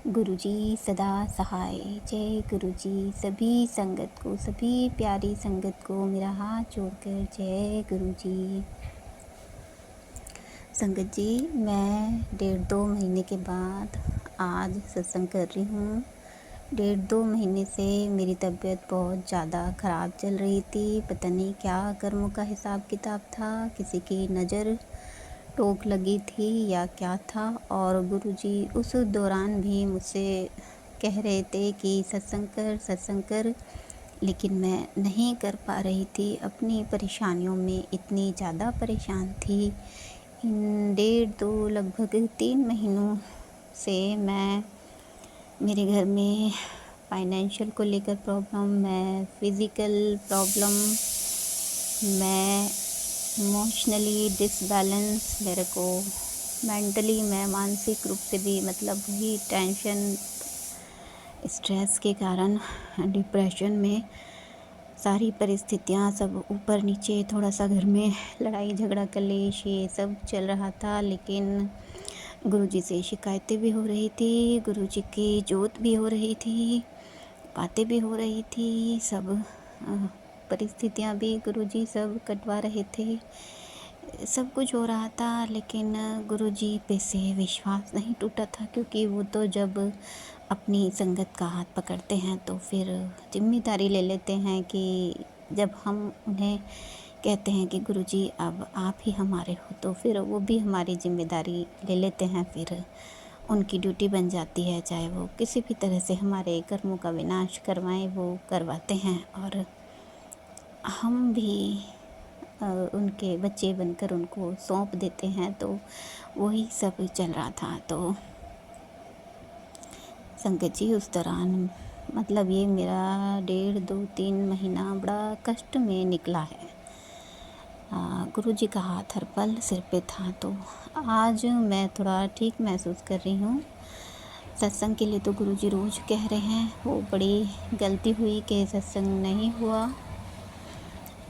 गुरु जी सदा सहाय। जय गुरु जी। सभी संगत को, सभी प्यारी संगत को मेरा हाथ जोड़कर जय गुरु जी। संगत जी, मैं 1.5-2 महीने के बाद आज सत्संग कर रही हूँ। 1.5-2 महीने से मेरी तबीयत बहुत ज़्यादा ख़राब चल रही थी। पता नहीं क्या कर्मों का हिसाब किताब था, किसी की नज़र टोक लगी थी या क्या था। और गुरुजी उस दौरान भी मुझसे कह रहे थे कि सत्संग कर, लेकिन मैं नहीं कर पा रही थी। अपनी परेशानियों में इतनी ज़्यादा परेशान थी। इन 1.5-2 लगभग 3 महीनों से मेरे घर में फाइनेंशियल को लेकर प्रॉब्लम, मैं फिज़िकल प्रॉब्लम, मैं इमोशनली डिसबैलेंस, मेरे को मेंटली, मैं मानसिक रूप से भी मतलब वही टेंशन, स्ट्रेस के कारण डिप्रेशन में सारी परिस्थितियाँ सब ऊपर नीचे, थोड़ा सा घर में लड़ाई झगड़ा कलेश ये सब चल रहा था। लेकिन गुरुजी से शिकायतें भी हो रही थी, गुरुजी की जोत भी हो रही थी, बातें भी हो रही थी, सब परिस्थितियाँ भी गुरुजी सब कटवा रहे थे, सब कुछ हो रहा था। लेकिन गुरुजी पे से विश्वास नहीं टूटा था, क्योंकि वो तो जब अपनी संगत का हाथ पकड़ते हैं तो फिर जिम्मेदारी ले लेते हैं कि जब हम उन्हें कहते हैं कि गुरुजी अब आप ही हमारे हो, तो फिर वो भी हमारी जिम्मेदारी ले लेते हैं। फिर उनकी ड्यूटी बन जाती है, चाहे वो किसी भी तरह से हमारे कर्मों का विनाश करवाएं, वो करवाते हैं। और हम भी उनके बच्चे बनकर उनको सौंप देते हैं। तो वही सब चल रहा था। तो संगत जी उस दौरान मतलब ये मेरा 1.5-2-3 महीना बड़ा कष्ट में निकला है। गुरुजी का हाथ हर पल सिर पे था। तो आज मैं थोड़ा ठीक महसूस कर रही हूँ। सत्संग के लिए तो गुरुजी रोज़ कह रहे हैं, वो बड़ी गलती हुई कि सत्संग नहीं हुआ।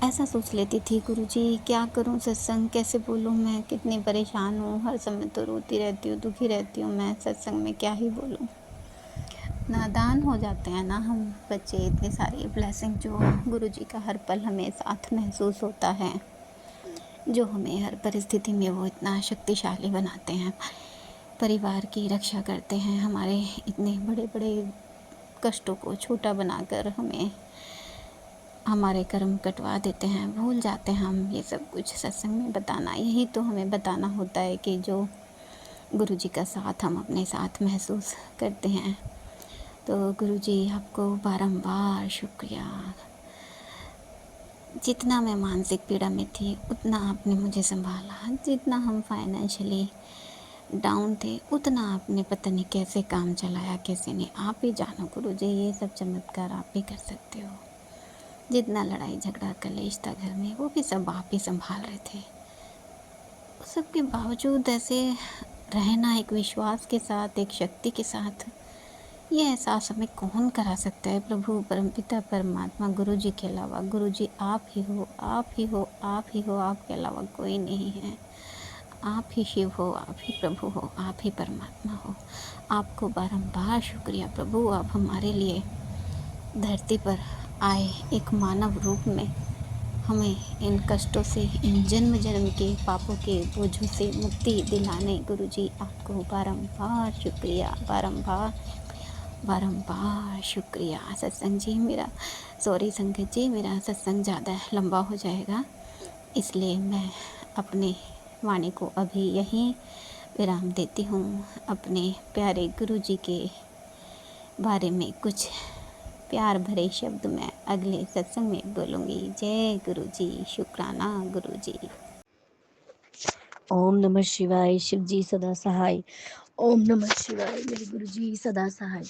ऐसा सोच लेती थी गुरुजी क्या करूं, सत्संग कैसे बोलूं, मैं कितनी परेशान हूं, हर समय तो रोती रहती हूँ, दुखी रहती हूँ, मैं सत्संग में क्या ही बोलूं। नादान हो जाते हैं ना हम बच्चे। इतनी सारी ब्लेसिंग जो गुरुजी का हर पल हमें साथ महसूस होता है, जो हमें हर परिस्थिति में वो इतना शक्तिशाली बनाते हैं, परिवार की रक्षा करते हैं, हमारे इतने बड़े बड़े कष्टों को छोटा बनाकर हमें हमारे कर्म कटवा देते हैं, भूल जाते हैं हम ये सब कुछ सत्संग में बताना। यही तो हमें बताना होता है कि जो गुरु जी का साथ हम अपने साथ महसूस करते हैं। तो गुरु जी आपको बारंबार शुक्रिया। जितना मैं मानसिक पीड़ा में थी उतना आपने मुझे संभाला, जितना हम फाइनेंशियली डाउन थे उतना आपने पता नहीं कैसे काम चलाया, कैसे नहीं। आप ही जानो गुरु जी, ये सब चमत्कार आप ही कर सकते हो। जितना लड़ाई झगड़ा कलेश था घर में वो भी सब आप ही संभाल रहे थे। उस सब के बावजूद ऐसे रहना एक विश्वास के साथ, एक शक्ति के साथ, ये एहसास हमें कौन करा सकता है? प्रभु परमपिता परमात्मा गुरु जी के अलावा। गुरु जी आप ही हो, आप ही हो, आप ही हो, आपके अलावा कोई नहीं है। आप ही शिव हो, आप ही प्रभु हो, आप ही परमात्मा हो। आपको बारंबार शुक्रिया प्रभु, आप हमारे लिए धरती पर आए एक मानव रूप में, हमें इन कष्टों से, इन जन्म जन्म के पापों के बोझों से मुक्ति दिलाने। गुरु जी आपको बारंबार शुक्रिया, बारंबार बारंबार शुक्रिया। सत्संग जी मेरा, सॉरी संगत जी, मेरा सत्संग ज़्यादा लंबा हो जाएगा, इसलिए मैं अपने वाणी को अभी यहीं विराम देती हूँ। अपने प्यारे गुरु जी के बारे में कुछ प्यार भरे शब्द मैं अगले सत्संग में बोलूँगी। जय गुरु जी, शुक्राना गुरु जी। ओम नमः शिवाय। शिव जी सदा सहाय। ओम नमः शिवाय। मेरे गुरु जी सदा सहाय।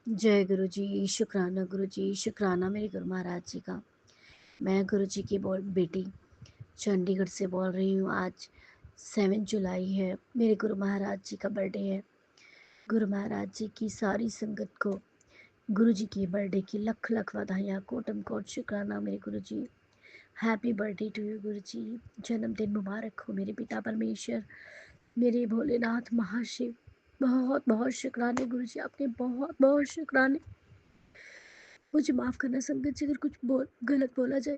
जय गुरु जी, शुक्राना गुरु जी, शुक्राना मेरे गुरु महाराज जी का। मैं गुरु जी की बेटी चंडीगढ़ से बोल रही हूँ। आज 7 जुलाई है, मेरे गुरु महाराज जी का बर्थडे है। गुरु महाराज जी की सारी संगत को गुरु जी की बर्थडे की लख लख बधाइयाँ, कोटम कोट शुक्राना मेरे गुरु जी। हैप्पी बर्थडे टू यू गुरु जी। जन्मदिन मुबारक हो मेरे पिता परमेश्वर, मेरे भोलेनाथ महाशिव। बहुत बहुत शुक्राने गुरु जी, आपके बहुत बहुत शुक्राने। मुझे माफ़ करना संगत जी अगर कुछ गलत बोला जाए।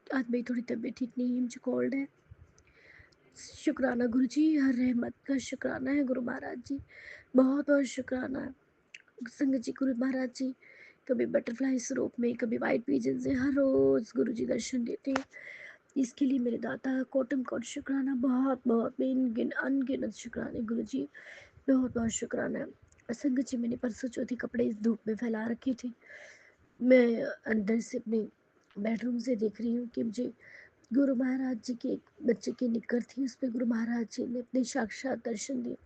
आज मेरी थोड़ी तबीयत ठीक नहीं है, मुझे कोल्ड है। शुक्राना गुरु जी, हर रहमत का शुक्राना है गुरु महाराज जी। बहुत बहुत शुक्राना है संगत जी। गुरु महाराज जी कभी बटरफ्लाई स्वरूप में, कभी वाइट पिजन से हर रोज़ गुरु जी दर्शन देते हैं। इसके लिए मेरे दाता कोटम कोट शुक्राना, बहुत बहुत अनगिनत शुक्राने गुरु जी। बहुत बहुत शुक्राना है संगत जी। मैंने परसों चौथी कपड़े इस धूप में फैला रखे थे। मैं अंदर से अपने बेडरूम से देख रही हूँ कि मुझे गुरु महाराज जी के एक बच्चे की निक्कर थी, उस पर गुरु महाराज जी ने अपने साक्षात दर्शन दिए।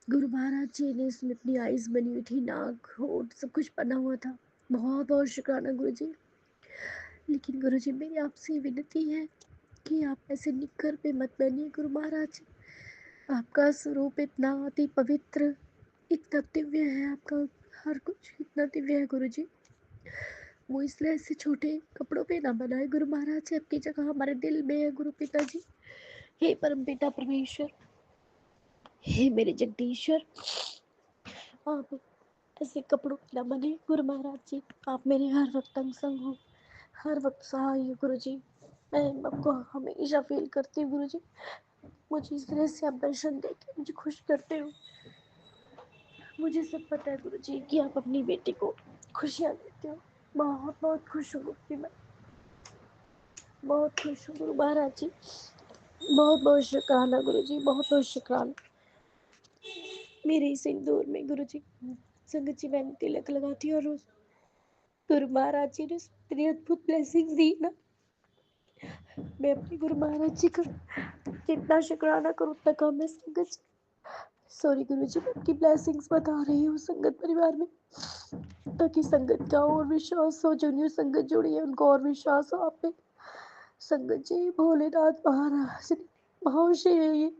गुरु महाराज जी ने इसमें अपनी आइज़ बनी हुई थी, नाक होठ सब कुछ बना हुआ था। बहुत बहुत शुक्राना गुरु जी। लेकिन गुरु जी मेरी आपसे विनती है कि आप ऐसे निक्कर पे मत बनिए गुरु महाराज। आपका स्वरूप इतना अति पवित्र, इतना दिव्य है, आपका हर कुछ इतना दिव्य है गुरु जी। वो इसलिए ऐसे छोटे कपड़ों पे ना बनाए गुरु महाराज। आपकी जगह हमारे दिल में है गुरु पिताजी। हे परम पिता परमेश्वर, हे मेरे जगदीश्वर, आप ऐसे कपड़ों पे ना बने गुरु महाराज जी। आप मेरे हर वक्त अंग संग हो, हर वक्त सहाय हो गुरु जी। मैं आपको हमेशा फील करती हूँ गुरु जी। मुझे इस तरह से आप दर्शन देके मुझे खुश करते हो। मुझे सब पता है गुरु जी कि आप अपनी बेटी को खुशियाँ देते हो। बहुत बहुत खुश हूँ गुरु जी, मैं बहुत खुश हूँ गुरु महाराज जी। बहुत बहुत शुक्राना गुरु जी, बहुत बहुत शुक्राना। मेरे सिंदूर में गुरु जी संगत जी मैंने तिलक लगाती हूँ और रोज गुरु महाराज जी ने इतनी अद्भुत ब्लेसिंग्स दी ना, मैं अपने गुरु महाराज जी का कितना शुक्राना करूँ उतना कम है संगत जी। सॉरी गुरु जी, मैं आपकी ब्लेसिंग्स बता रही हूँ संगत परिवार में, ताकि संगत का और विश्वास हो। जो न्यू संगत जुड़ी है उनको और विश्वास हो आप पे संगत जी। भोलेनाथ महाराज महाशय है ये,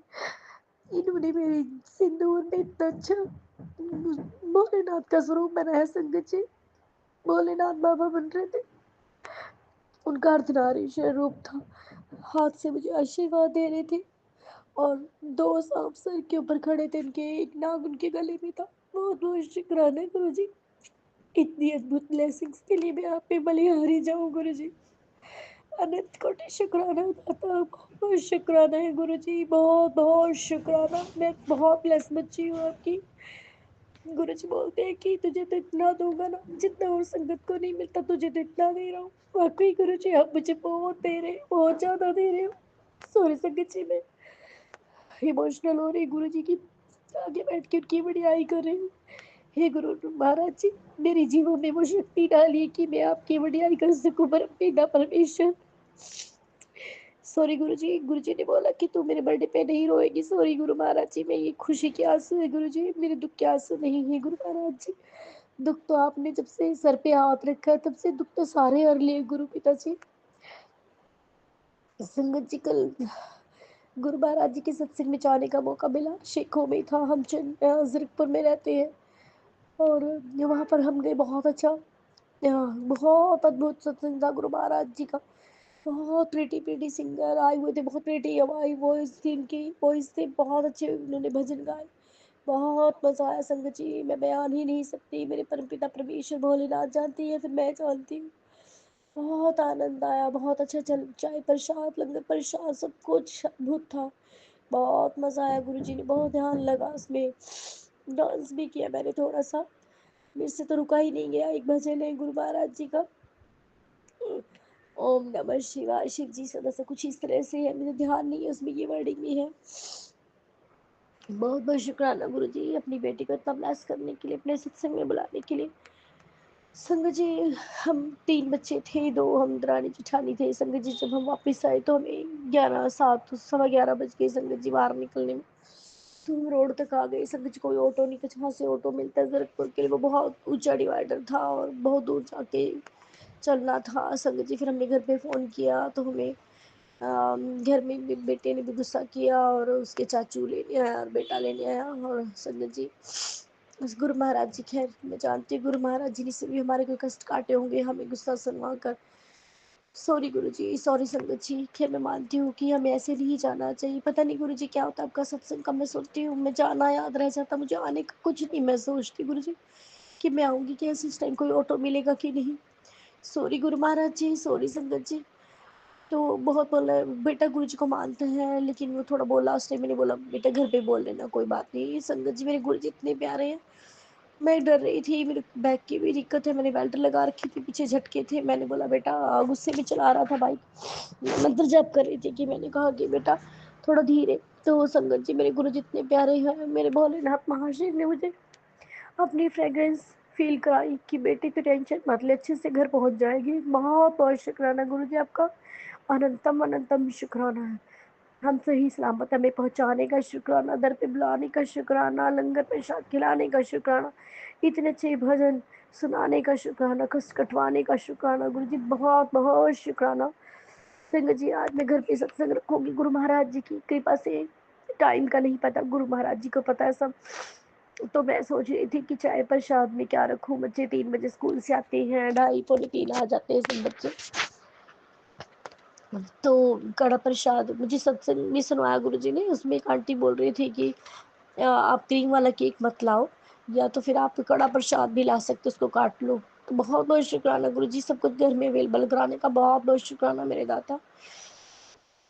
इन्होंने मेरे सिंदूर में इतना अच्छा भोलेनाथ का स्वरूप बनाया संगत जी। भोलेनाथ बाबा बन रहे थे, उनका अर्धनारीश्वर रूप था, हाथ से मुझे आशीर्वाद दे रहे थे और 2 सांप सर के ऊपर खड़े थे, उनके एक नाग उनके गले में था। बहुत बहुत शुक्राना है गुरु जी, इतनी अद्भुत ब्लेसिंग्स के लिए मैं आप पे बलिहारी जाऊँ गुरु जी। अनंत कोटि शुक्राना दाता, बहुत बहुत शुक्राना है गुरु जी, बहुत बहुत शुक्राना। मैं बहुत ब्लेस बच्ची हूँ आपकी। गुरुजी बोलते हैं कि तुझे तो इतना दूंगा ना जितना और संगत को नहीं मिलता, तुझे तो इतना दे रहा हूँ। वाकई गुरुजी आप मुझे बहुत दे रहे हो, बहुत ज्यादा दे रहे हो। सॉरी संगत जी, मैं इमोशनल हो रही गुरुजी की आगे बैठ के उनकी बड़ाई कर रही हूँ। हे गुरु महाराज जी, मेरे जीवन में वो शक्ति डालिए कि मैं आपकी बड़ाई कर सकूं, परम परमेश्वर। सॉरी गुरुजी, गुरुजी ने बोला कि तू मेरे बर्थडे पे नहीं रोएगी। सॉरी गुरु महाराज जी, मैं ये खुशी के आंसू है गुरुजी, मेरे दुख के आंसू नहीं है गुरु महाराज जी। दुख तो आपने जब से सर पे हाथ रखा है तब से दुख तो सारे हर लिए गुरु पिताजी। संगत जी, कल गुरु महाराज जी के सत्संग में जाने का मौका मिला। शेखों में था, हम जरकपुर में रहते हैं और वहाँ पर हम गए। बहुत अच्छा, बहुत अद्भुत सत्संग था गुरु महाराज जी का। बहुत प्रीटी प्रीटी सिंगर आए हुए थे, बहुत प्रीटी हमारी वॉइस थी, इनकी वॉइस थी, बहुत अच्छे उन्होंने भजन गाए। बहुत मजा आया संगत जी, मैं बयान ही नहीं सकती। मेरे परमपिता परमेश्वर भोलेनाथ जानती है, फिर मैं जानती हूँ। बहुत आनंद आया, बहुत अच्छा चल, चाय प्रसाद लंगर प्रसाद सब कुछ अद्भुत था। बहुत मजा आया, गुरु जी ने बहुत ध्यान लगा उसमें। डांस भी किया मैंने थोड़ा सा, मेरे से तो रुका ही नहीं गया। एक भजन है गुरु महाराज जी का, ओम नमः शिवाय शिव जी सदा से, कुछ इस तरह से है, मुझे ध्यान नहीं है उसमें ये वर्डिंग भी है। बहुत बहुत शुक्राना गुरु जी, अपनी बेटी को इतना ब्लेस करने के लिए, अपने सत्संग में बुलाने के लिए। संग जी, हम 3 बच्चे थे, 2 हम दरानी जेठानी थे। संग जी, जब हम वापस आए तो हमें 11 7 सवा 11 बज गए संगत जी बाहर निकलने में। तो हम रोड तक आ गए। संगत जी, कोई ऑटो नहीं था, जहाँ से ऑटो मिलता है जरकपुर के लिए, वो बहुत ऊंचा डिवाइडर था और बहुत दूर जाके चलना था। संगत जी, फिर हमने घर पे फ़ोन किया तो हमें घर में भी बेटे ने भी गुस्सा किया और उसके चाचू लेने आया और बेटा लेने आया। और संगत जी, उस गुरु महाराज जी, खैर मैं जानती हूँ गुरु महाराज जी ने से भी हमारे कोई कष्ट काटे होंगे हमें गुस्सा सुनवा कर। सॉरी गुरु जी, सॉरी संगत जी। खैर मैं मानती हूँ कि हमें ऐसे नहीं जाना चाहिए। पता नहीं गुरु जी क्या होता है आपका सत्संग का, मैं सोचती हूँ मैं जाना याद रह जाता, मुझे आने का कुछ नहीं। मैं सोचती गुरु जी कि मैं आऊँगी कैसे, इस टाइम कोई ऑटो मिलेगा कि नहीं। सॉरी गुरु महाराज जी, सॉरी संगत जी। तो बहुत बोला, बेटा गुरु जी को मानते हैं लेकिन वो थोड़ा बोला उस टाइम। मैंने बोला बेटा घर पे बोल लेना, कोई बात नहीं। संगत जी, मेरे गुरु जी इतने प्यारे हैं। मैं डर रही थी, मेरे बैग की भी दिक्कत है, मैंने बेल्ट लगा रखी थी, पीछे झटके थे। मैंने बोला बेटा, गुस्से में चला रहा था बाइक, मंत्र जाप कर रही थी कि मैंने कहा कि बेटा थोड़ा धीरे। तो संगत जी, मेरे गुरु जी इतने प्यारे हैं। मेरे भोलेनाथ महाशय ने मुझे अपनी फ्रेग्रेंस फील कराई कि बेटी तो टेंशन मत ले, अच्छे से घर पहुंच जाएगी। बहुत बहुत शुक्राना गुरु जी आपका, अनंतम अनंतम शुक्राना है। हम सही सलामत हमें पहुंचाने का शुक्राना, दर पे बुलाने का शुक्राना, लंगर प्रसाद खिलाने का शुक्राना, इतने अच्छे भजन सुनाने का शुक्राना, कष्ट कटवाने का शुक्राना। गुरु जी बहुत बहुत शुक्राना। संगत जी, आज मैं घर पे सत्संग रखूंगी गुरु महाराज जी की कृपा से। टाइम का नहीं पता, गुरु महाराज जी को पता है सब। तो मैं सोच रही थी कि चाय प्रसाद में क्या रखूं। बच्चे 3 बजे स्कूल से आते हैं, 2:30 पौने 3 आ जाते हैं सब बच्चे। तो कड़ा प्रसाद मुझे सत्संग में सुनवाया गुरु जी ने, उसमें एक आंटी बोल रही थी कि आप क्रीम वाला केक मत लाओ, या तो फिर आप कड़ा प्रसाद भी ला सकते, उसको काट लो। तो बहुत बहुत शुक्राना गुरु जी, सब कुछ घर में अवेलेबल कराने का। बहुत बहुत शुक्राना मेरे दाता।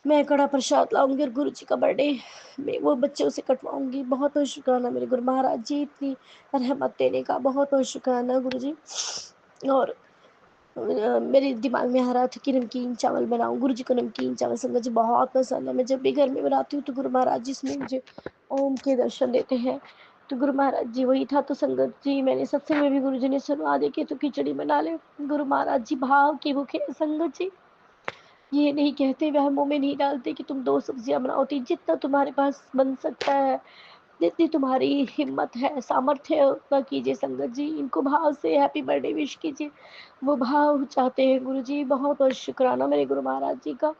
मैं कड़ा प्रसाद लाऊंगी और गुरु जी का बर्थडे में वो बच्चों से कटवाऊंगी। बहुत बहुत शुक्राना मेरे गुरु महाराज जी, इतनी रहमत देने का। बहुत बहुत शुक्राना गुरु जी। और मेरे दिमाग में आ रहा था कि नमकीन चावल बनाऊं। गुरु जी को नमकीन चावल संगत जी बहुत पसंद है। मैं जब भी घर में बनाती हूँ तो गुरु महाराज जी इसमें मुझे ओम के दर्शन देते हैं। तो गुरु महाराज जी वही था। तो संगत जी, मैंने सत्संग में भी गुरु जी ने सुनवा दे के तो खिचड़ी बना ले। गुरु महाराज जी भाव के भूखे संगत जी, ये नहीं कहते, वह मुंह में नहीं डालते कि तुम 2 सब्जियां बनाओ। जितना तुम्हारे पास बन सकता है, जितनी तुम्हारी हिम्मत है, सामर्थ्य है, उतना कीजिए संगत जी। इनको भाव से हैप्पी बर्थडे विश कीजिए, वो भाव चाहते हैं गुरु जी। बहुत बहुत शुक्राना मेरे गुरु महाराज जी का।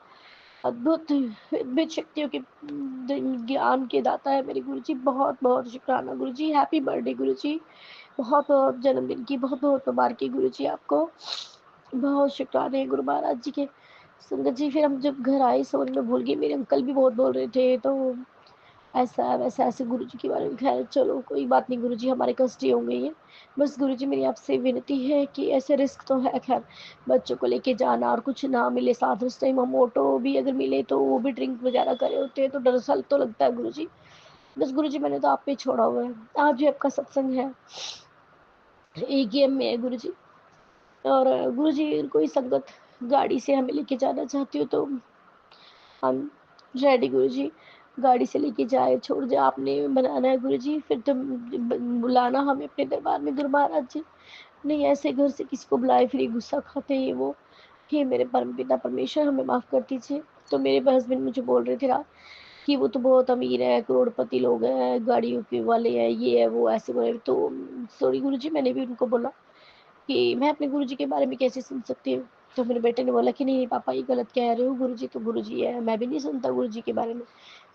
अद्भुत अद्भुत शक्तियों के ज्ञान के दाता है मेरे गुरु जी। बहुत बहुत शुक्राना गुरु जी। हैप्पी बर्थडे गुरु जी। बहुत बहुत जन्मदिन की बहुत बहुत मुबारकी गुरु जी आपको। बहुत शुक्राने हैं गुरु महाराज जी के। संगत जी, फिर हम जब घर आए सोने में भूल गए। मेरे अंकल भी बहुत बोल रहे थे, तो ऐसा वैसा ऐसे गुरु जी के बारे में। खैर चलो कोई बात नहीं गुरु जी, हमारे कष्ट ही हो गई है। बस गुरु जी, मेरी आपसे विनती है कि ऐसे रिस्क तो है, खैर बच्चों को लेके जाना और कुछ ना मिले साथ उस टाइम, हम ऑटो भी अगर मिले तो वो भी ड्रिंक वगैरह करे होते हैं, तो डर सा तो लगता है गुरु जी। बस गुरुजी मैंने तो आप पे छोड़ा हुआ है। आज भी आपका सत्संग है, AGM में है गुरुजी। और गुरुजी कोई संगत गाड़ी से हमें लेके जाना चाहती हो तो हम रेडी गुरुजी, गाड़ी से लेके जाए छोड़ जाए, आपने बनाना है गुरुजी। फिर तुम बुलाना हमें अपने दरबार में गुरु महाराज जी। नहीं ऐसे घर से किसी को बुलाए फिर ये गुस्सा खाते हैं ये वो। हे मेरे परम पिता परमेश्वर हमें माफ कर दीजिए। तो मेरे हस्बैंड मुझे बोल रहे थे रात कि वो तो बहुत अमीर है, करोड़पति लोग हैं, गाड़ियों के वाले हैं, ये है वो, ऐसे बोले। तो सॉरी गुरुजी, मैंने भी उनको बोला कि मैं अपने गुरुजी के बारे में कैसे सुन सकती हूँ। तो मेरे बेटे ने बोला कि नहीं पापा ये गलत कह रहे हो, गुरुजी तो गुरुजी है, मैं भी नहीं सुनता गुरुजी के बारे में।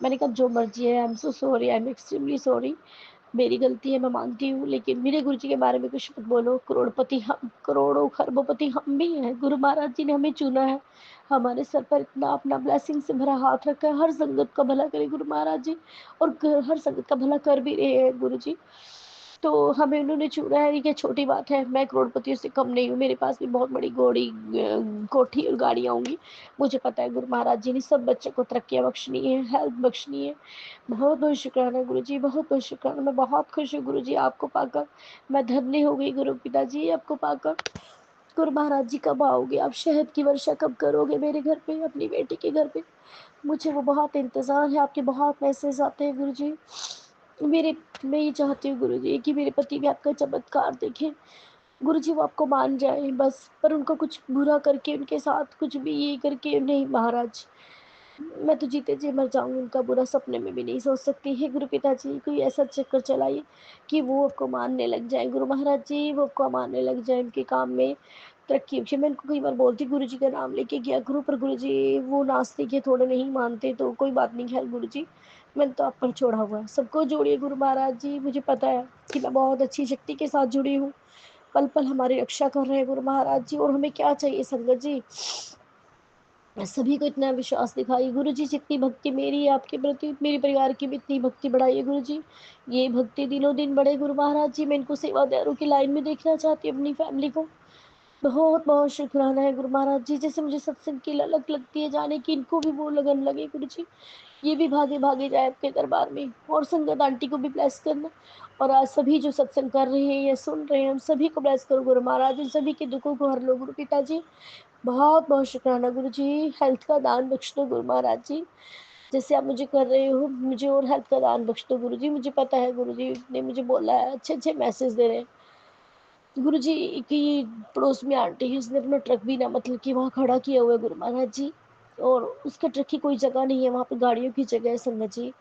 मैंने कहा जो मर्जी है, I am so sorry, I am extremely sorry, मेरी गलती है, मैं मानती हूँ, लेकिन मेरे गुरुजी के बारे में कुछ मत बोलो। करोड़पति हम, करोड़ों खरबोपति हम भी हैं। गुरु महाराज जी ने हमें चुना है, हमारे सर पर इतना अपना ब्लेसिंग से भरा हाथ रखा है। हर संगत का भला करे गुरु महाराज जी, और हर संगत का भला कर भी रहे हैं गुरु जी। तो हमें उन्होंने चुना है, ये क्या छोटी बात है। मैं करोड़पतियों से कम नहीं हूँ, मेरे पास भी बहुत बड़ी कोठी और गाड़ियाँ होंगी। मुझे पता है गुरु महाराज जी ने सब बच्चों को तरक्कियाँ बख्शनी है, हेल्प बख्शनी है। बहुत बहुत शुक्राना गुरु जी, बहुत बहुत शुक्राना। मैं बहुत खुश हूँ गुरु जी आपको पाकर, मैं धन्य हो गई गुरु पिताजी आपको पाकर। गुरु महाराज जी कब आओगे आप, शहद की वर्षा कब करोगे मेरे घर पे, अपनी बेटी के घर पे। मुझे वो बहुत इंतज़ार है, आपके बहुत मैसेज आते हैं गुरु जी। मेरे मैं ये चाहती हूँ गुरु जी कि मेरे पति भी आपका चमत्कार देखें गुरु जी, वो आपको मान जाए बस। पर उनको कुछ बुरा करके, उनके साथ कुछ भी ये करके नहीं महाराज, मैं तो जीते जी मर जाऊंगी, उनका बुरा सपने में भी नहीं सोच सकती है। गुरु पिताजी कोई ऐसा चक्कर चलाइए कि वो आपको मानने लग जाए गुरु महाराज जी, वो आपको मानने लग जाए, उनके काम में तरक्की हो। मैं उनको कई बार बोलती गुरु जी का नाम लेके किया करो, पर गुरु जी वो नास्तिक है, थोड़े नहीं मानते। तो कोई बात नहीं, खैर गुरु जी मैंने तो आप पर छोड़ा हुआ है। सबको जोड़िए गुरु महाराज जी, मुझे पता है कि मैं बहुत अच्छी शक्ति के साथ जुड़ी हूँ, पल पल हमारी रक्षा कर रहे हैं गुरु महाराज जी। और हमें क्या चाहिए संगत जी, सभी को इतना विश्वास दिखाइए गुरु जी। जितनी भक्ति मेरी है आपके प्रति, मेरे परिवार की भी इतनी भक्ति बढ़ाइए गुरु जी। ये भक्ति दिनों दिन बढ़े गुरु महाराज जी। मैं इनको सेवादारों की लाइन में देखना चाहती हूँ, अपनी फैमिली को। बहुत बहुत शुक्राना है गुरु महाराज जी। जैसे मुझे सत्संग की ललक लगती है जाने की, इनको भी वो लगन लगे गुरु जी। ये भी भागे भागे जाए आपके दरबार में। और संगत आंटी को भी ब्लेस करना, और आज सभी जो सत्संग कर रहे हैं या सुन रहे हैं, हम सभी को ब्लेस करो गुरु महाराज। इन सभी के दुखों को हर लो गुरु पिताजी। बहुत बहुत शुक्राना गुरु जी, हेल्थ का दान बख्श दो गुरु महाराज जी। जैसे आप मुझे कर रहे हो, मुझे और हेल्थ का दान बख्श दो गुरु जी। मुझे पता है गुरु जी ने मुझे बोला है, अच्छे अच्छे मैसेज दे रहे हैं गुरु जी की। पड़ोस में आंटी है, उसने अपना ट्रक भी ना मतलब कि वहाँ खड़ा किया हुआ है गुरु महाराज जी, और उसका ट्रक की कोई जगह नहीं है, वहाँ पे गाड़ियों की जगह है संगत जी।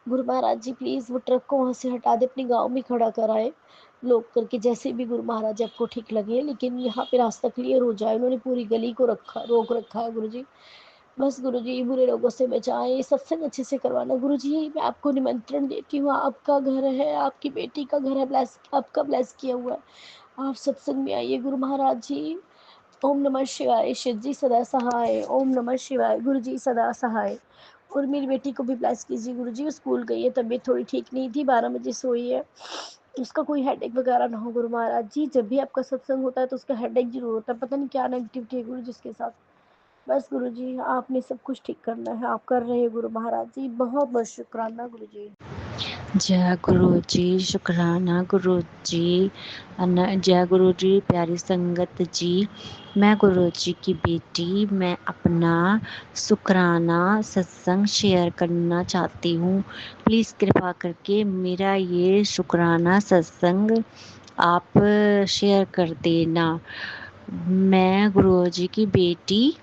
गुरु महाराज जी प्लीज़ वो ट्रक को वहाँ से हटा दे, अपने गाँव में खड़ा कराए लोग करके, जैसे भी गुरु महाराज आपको ठीक लगे, लेकिन यहाँ पे रास्ता क्लियर हो जाए। उन्होंने पूरी गली को रोक रखा है गुरु जी। बस गुरु जी बुरे लोगों से बचाएं, सत्संग अच्छे से करवाना गुरु जी। मैं आपको निमंत्रण देती हूँ, आपका घर है, आपकी बेटी का घर है, ब्लेस आपका ब्लेस किया हुआ है, आप सत्संग में आइए गुरु महाराज जी। ओम नमः शिवाय, शिव जी सदा सहाय। ओम नमः शिवाय, गुरु जी सदा सहाय। और मेरी बेटी को भी ब्लेस कीजिए गुरु जी, वो स्कूल गई है, तबीयत थोड़ी ठीक नहीं थी, 12 बजे सोई है, उसका कोई हेडेक वगैरह ना हो गुरु महाराज जी। जब भी आपका सत्संग होता है तो उसका हेडेक जरूर होता है, पता नहीं क्या नेगेटिविटी है गुरु जी उसके साथ। बस गुरु जी आपने सब कुछ ठीक करना है, आप कर रहे हैं गुरु महाराज जी। बहुत बहुत शुक्राना गुरु जी। जय गुरु जी, शुक्राना गुरु जी, जय गुरु जी। प्यारी संगत जी, मैं गुरु जी की बेटी, मैं अपना शुक्राना सत्संग शेयर करना चाहती हूँ। प्लीज़ कृपा करके मेरा ये शुक्राना सत्संग आप शेयर कर देना। मैं गुरु जी की बेटी,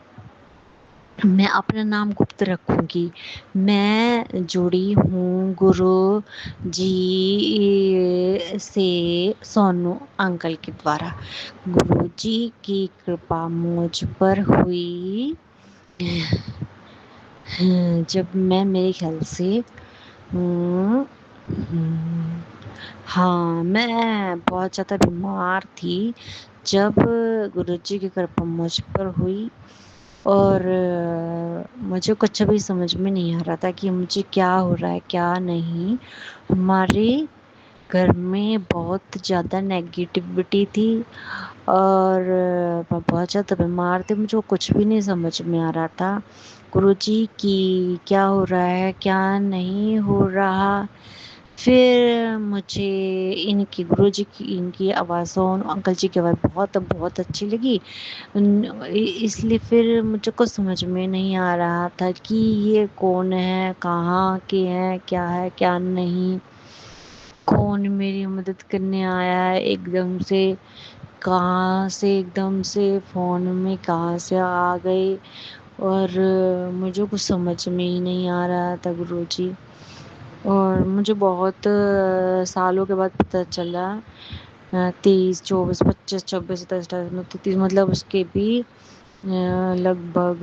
मैं अपना नाम गुप्त रखूंगी। मैं जुड़ी हूँ गुरु जी से सोनू अंकल के द्वारा। गुरु जी की कृपा मुझ पर हुई जब मैं मेरे ख्याल से हाँ, मैं बहुत ज़्यादा बीमार थी जब गुरु जी की कृपा मुझ पर हुई। और मुझे कुछ भी समझ में नहीं आ रहा था कि मुझे क्या हो रहा है क्या नहीं। हमारे घर में बहुत ज़्यादा नेगेटिविटी थी और मैं बहुत ज़्यादा बीमार थी, मुझे कुछ भी नहीं समझ में आ रहा था गुरुजी की क्या हो रहा है क्या नहीं हो रहा। फिर मुझे इनकी गुरुजी की इनकी आवाज़ों अंकल जी की आवाज़ बहुत बहुत अच्छी लगी। इसलिए फिर मुझे कुछ समझ में नहीं आ रहा था कि ये कौन है, कहाँ के हैं, क्या है क्या नहीं, कौन मेरी मदद करने आया है एकदम से, कहाँ से एकदम से फ़ोन में कहाँ से आ गए। और मुझे कुछ समझ में ही नहीं आ रहा था गुरुजी। और मुझे बहुत सालों के बाद पता चला, 23 24 25 26 27 28 30 मतलब उसके भी लगभग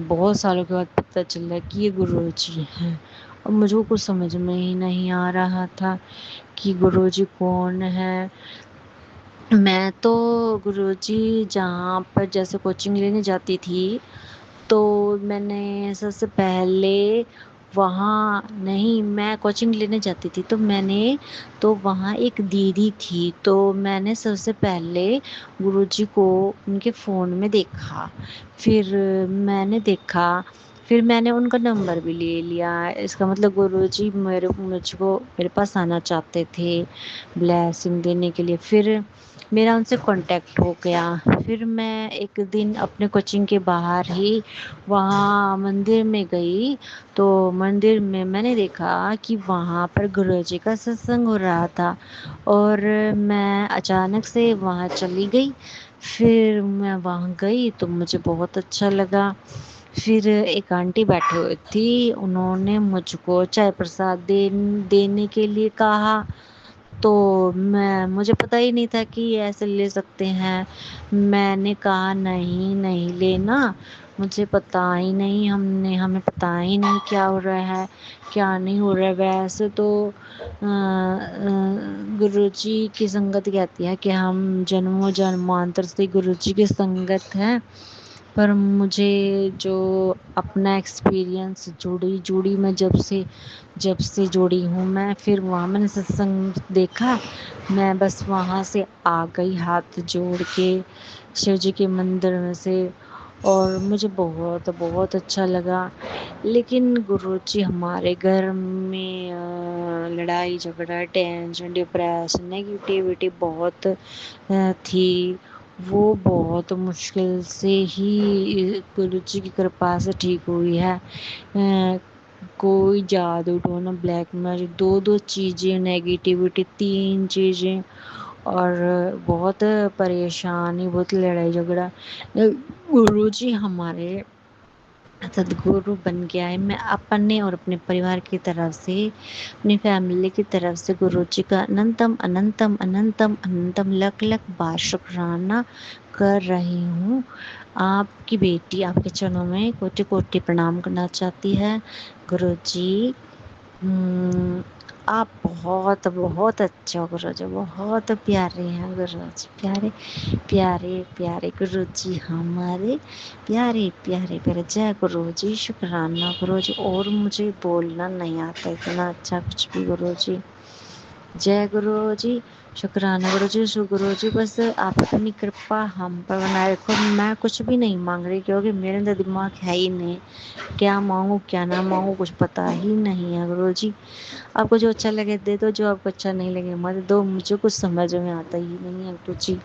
बहुत सालों के बाद पता चला कि ये गुरुजी हैं। और मुझको कुछ समझ में ही नहीं आ रहा था कि गुरुजी कौन है। मैं तो गुरुजी जहाँ पर जैसे कोचिंग लेने जाती थी, तो मैंने सबसे पहले वहाँ नहीं, मैं कोचिंग लेने जाती थी तो वहाँ एक दीदी थी, तो मैंने सबसे पहले गुरुजी को उनके फ़ोन में देखा। फिर मैंने उनका नंबर भी ले लिया। इसका मतलब गुरुजी मेरे पास आना चाहते थे ब्लेसिंग देने के लिए। फिर मेरा उनसे कांटेक्ट हो गया। फिर मैं एक दिन अपने कोचिंग के बाहर ही वहाँ मंदिर में गई, तो मंदिर में मैंने देखा कि वहाँ पर गुरुजी का सत्संग हो रहा था, और मैं अचानक से वहाँ चली गई। फिर मैं वहाँ गई तो मुझे बहुत अच्छा लगा। फिर एक आंटी बैठी हुई थी, उन्होंने मुझको चाय प्रसाद देने के लिए कहा। तो मुझे पता ही नहीं था कि ये ऐसे ले सकते हैं। मैंने कहा नहीं, नहीं लेना, मुझे पता ही नहीं, हमें पता ही नहीं क्या हो रहा है, क्या नहीं हो रहा है। वैसे तो गुरुजी की संगत कहती है कि हम जन्मों जन्मांतर से गुरुजी की संगत हैं। पर मुझे जो अपना एक्सपीरियंस जुड़ी मैं जब से जुड़ी हूँ मैं, फिर वहाँ मैंने सत्संग देखा। मैं बस वहाँ से आ गई हाथ जोड़ के शिव जी के मंदिर में से, और मुझे बहुत बहुत अच्छा लगा। लेकिन गुरुजी हमारे घर में लड़ाई झगड़ा, टेंशन, डिप्रेशन, नेगेटिविटी बहुत थी। वो बहुत मुश्किल से ही गुरुजी की कृपा से ठीक हुई है। कोई जादू टोना, ब्लैक मैजिक, दो चीज़ें, नेगेटिविटी, 3 चीज़ें, और बहुत परेशानी, बहुत लड़ाई झगड़ा। गुरुजी हमारे सदगुरु बन गया है। मैं अपने और अपने परिवार की तरफ से, अपनी फैमिली की तरफ से गुरुजी का अनंतम अनंतम अनंतम अनंतम लख लख बार शुक्राना कर रही हूँ। आपकी बेटी आपके चरणों में कोटि कोटि प्रणाम करना चाहती है। गुरुजी आप बहुत बहुत अच्छे हो गुरुजी, बहुत प्यारे हैं गुरुजी, प्यारे प्यारे प्यारे गुरुजी हमारे, प्यारे प्यारे प्यारे। जय गुरुजी, शुक्राना गुरुजी। और मुझे बोलना नहीं आता इतना अच्छा कुछ भी गुरुजी। जय गुरुजी, शुक्राना गुरुजी। गुरुजी बस आप अपनी कृपा हम पर बनाए रखो। मैं कुछ भी नहीं मांग रही, क्योंकि मेरे अंदर दिमाग है ही नहीं, क्या मांगू क्या ना मांगू कुछ पता ही नहीं है गुरुजी। आपको जो अच्छा लगे दे दो, जो आपको अच्छा नहीं लगे मत दो, मुझे कुछ समझ में आता ही नहीं है गुरुजी।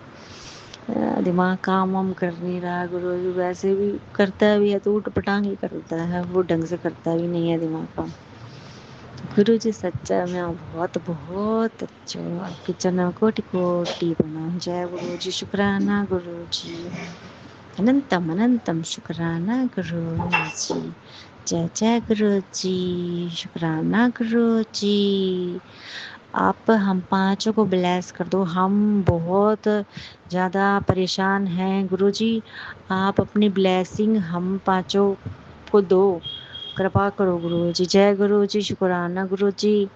दिमाग काम वाम कर नहीं रहा गुरुजी। वैसे भी करता भी है तो ऊट पटांग ही करता है, वो ढंग से करता भी नहीं है दिमाग काम। गुरुजी सच्चा में आप बहुत बहुत अच्छे हो। आपके चरणों कोटि कोटि प्रणाम। जय गुरुजी, शुक्राना गुरुजी, अनंतम अनंतम शुक्राना गुरुजी। जय जय गुरुजी, शुक्राना गुरुजी। आप हम पांचों को ब्लेस कर दो, हम बहुत ज़्यादा परेशान हैं गुरुजी। आप अपनी ब्लेसिंग हम पांचों को दो, कृपा करो गुरुजी। जय गुरुजी, शुक्राना गुरुजी,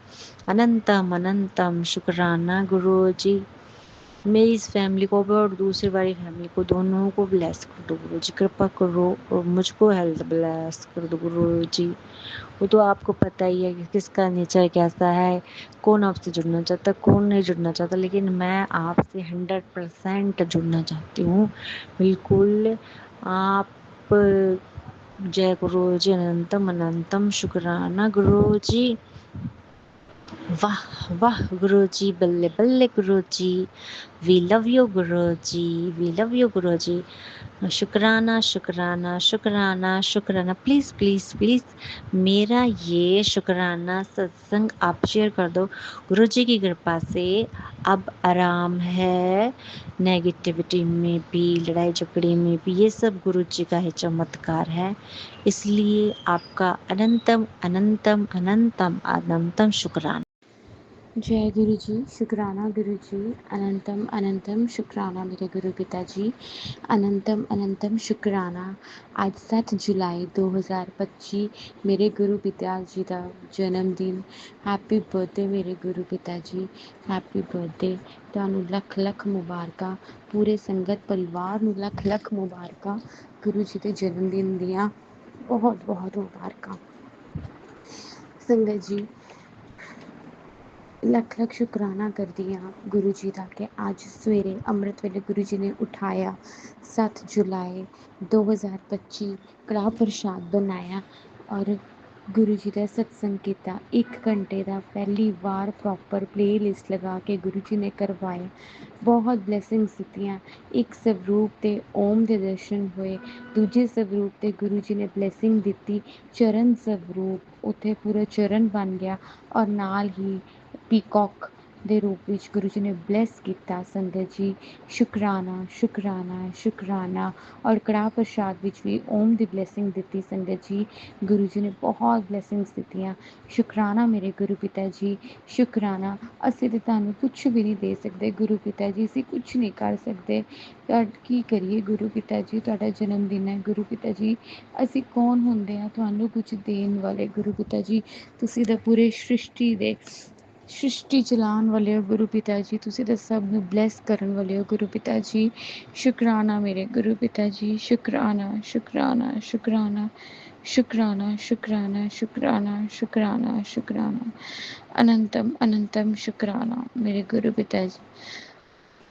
अनंतम अनंतम शुक्राना गुरुजी। मेरी इस फैमिली को भी और दूसरी वाली फैमिली को, दोनों को ब्लेस कर दो गुरुजी, कृपा करो, और मुझको हेल्थ ब्लेस कर दो गुरुजी। वो तो आपको पता ही है कि किसका नेचर कैसा है, कौन आपसे जुड़ना चाहता है, कौन नहीं जुड़ना चाहता। लेकिन मैं आपसे 100% जुड़ना चाहती हूँ, बिल्कुल। आप जय गुरुजी, अनंतम अनंतम शुक्राना गुरुजी। वाह वाह गुरुजी, बल्ले बल्ले गुरुजी, वी लव यू गुरुजी, वी लव यू गुरुजी। शुक्राना शुक्राना शुक्राना शुक्राना। प्लीज़ प्लीज़ प्लीज़ मेरा ये शुक्राना सत्संग आप शेयर कर दो। गुरुजी की कृपा से अब आराम है, नेगेटिविटी में भी, लड़ाई झगड़े में भी, ये सब गुरुजी का ही चमत्कार है। इसलिए आपका अनंतम अनंतम अनंतम अनंतम शुक्राना। जय गुरु जी, शुक्राना गुरु जी, अनंतम अनंतम शुक्राना मेरे गुरु पिताजी, अनंतम अनंतम शुक्राना। आज 7 जुलाई 2025 मेरे गुरु पिताजी का जन्मदिन। हैप्पी बर्थडे मेरे गुरु पिताजी, हैप्पी बर्थडे। ਤੁਹਾਨੂੰ ਲੱਖ ਲੱਖ ਮੁਬਾਰਕਾਂ, ਪੂਰੇ ਸੰਗਤ ਪਰਿਵਾਰ ਨੂੰ ਲੱਖ ਲੱਖ ਮੁਬਾਰਕਾਂ, ਗੁਰੂ ਜੀ ਦੇ ਜਨਮ ਦਿਨ ਦੀਆਂ ਬਹੁਤ ਬਹੁਤ ਮੁਬਾਰਕਾਂ। ਸੰਗਤ ਜੀ ਲੱਖ ਲੱਖ ਸ਼ੁਕਰਾਨਾ ਕਰਦੀ ਹਾਂ ਗੁਰੂ ਜੀ ਦਾ ਕਿ ਅੱਜ ਸਵੇਰੇ ਅੰਮ੍ਰਿਤ ਵੇਲੇ ਗੁਰੂ ਜੀ ਨੇ ਉਠਾਇਆ। 7 ਜੁਲਾਈ 2025 ਕੜਾਹ ਪ੍ਰਸ਼ਾਦ ਬਣਾਇਆ ਔਰ ਗੁਰੂ ਜੀ ਦਾ ਸਤਸੰਗ ਕੀਤਾ। 1 ਘੰਟੇ ਦਾ ਪਹਿਲੀ ਵਾਰ ਪ੍ਰੋਪਰ ਪਲੇ ਲਿਸਟ ਲਗਾ ਕੇ ਗੁਰੂ ਜੀ ਨੇ ਕਰਵਾਇਆ। ਬਹੁਤ ਬਲੈਸਿੰਗਸ ਦਿੱਤੀਆਂ। ਇੱਕ ਸਵਰੂਪ ਤੇ ਓਮ ਦੇ ਦਰਸ਼ਨ ਹੋਏ, ਦੂਜੇ ਸਵਰੂਪ ਤੇ ਗੁਰੂ ਜੀ ਨੇ ਬਲੈਸਿੰਗ ਦਿੱਤੀ। ਚਰਨ ਸਵਰੂਪ ਉੱਥੇ ਪੂਰਾ ਚਰਨ ਬਣ ਗਿਆ ਔਰ ਨਾਲ ਹੀ ਪੀਕੌਕ ਦੇ ਰੂਪ ਵਿੱਚ ਗੁਰੂ ਜੀ ਨੇ ਬਲੈਸ ਕੀਤਾ। ਸੰਗਤ ਜੀ ਸ਼ੁਕਰਾਨਾ ਸ਼ੁਕਰਾਨਾ ਸ਼ੁਕਰਾਨਾ। ਔਰ ਕੜਾਹ ਪ੍ਰਸ਼ਾਦ ਵਿੱਚ ਵੀ ਓਮ ਦੀ ਬਲੈਸਿੰਗ ਦਿੱਤੀ। ਸੰਗਤ ਜੀ ਗੁਰੂ ਜੀ ਨੇ ਬਹੁਤ ਬਲੈਸਿੰਗਸ ਦਿੱਤੀਆਂ। ਸ਼ੁਕਰਾਨਾ ਮੇਰੇ ਗੁਰੂ ਪਿਤਾ ਜੀ, ਸ਼ੁਕਰਾਨਾ। ਅਸੀਂ ਤਾਂ ਤੁਹਾਨੂੰ ਕੁਛ ਵੀ ਨਹੀਂ ਦੇ ਸਕਦੇ ਗੁਰੂ ਪਿਤਾ ਜੀ, ਅਸੀਂ ਕੁਛ ਨਹੀਂ ਕਰ ਸਕਦੇ। ਕੀ ਕਰੀਏ ਗੁਰੂ ਪਿਤਾ ਜੀ, ਤੁਹਾਡਾ ਜਨਮ ਦਿਨ ਹੈ ਗੁਰੂ ਪਿਤਾ ਜੀ, ਅਸੀਂ ਕੌਣ ਹੁੰਦੇ ਹਾਂ ਤੁਹਾਨੂੰ ਕੁਝ ਦੇਣ ਵਾਲੇ ਗੁਰੂ ਪਿਤਾ ਜੀ। ਤੁਸੀਂ ਤਾਂ ਪੂਰੇ ਸ੍ਰਿਸ਼ਟੀ ਚਲਾਉਣ ਵਾਲੇ ਹੋ ਗੁਰੂ ਪਿਤਾ ਜੀ, ਤੁਸੀਂ ਤਾਂ ਸਭ ਨੂੰ ਬਲੈਸ ਕਰਨ ਵਾਲੇ ਹੋ ਗੁਰੂ ਪਿਤਾ ਜੀ। ਸ਼ੁਕਰਾਨਾ ਮੇਰੇ ਗੁਰੂ ਪਿਤਾ ਜੀ, ਸ਼ੁਕਰਾਨਾ ਸ਼ੁਕਰਾਨਾ ਸ਼ੁਕਰਾਨਾ ਸ਼ੁਕਰਾਨਾ ਸ਼ੁਕਰਾਨਾ ਸ਼ੁਕਰਾਨਾ ਸ਼ੁਕਰਾਨਾ ਸ਼ੁਕਰਾਨਾ। ਅਨੰਤਮ ਅਨੰਤਮ ਸ਼ੁਕਰਾਨਾ ਮੇਰੇ ਗੁਰੂ ਪਿਤਾ ਜੀ,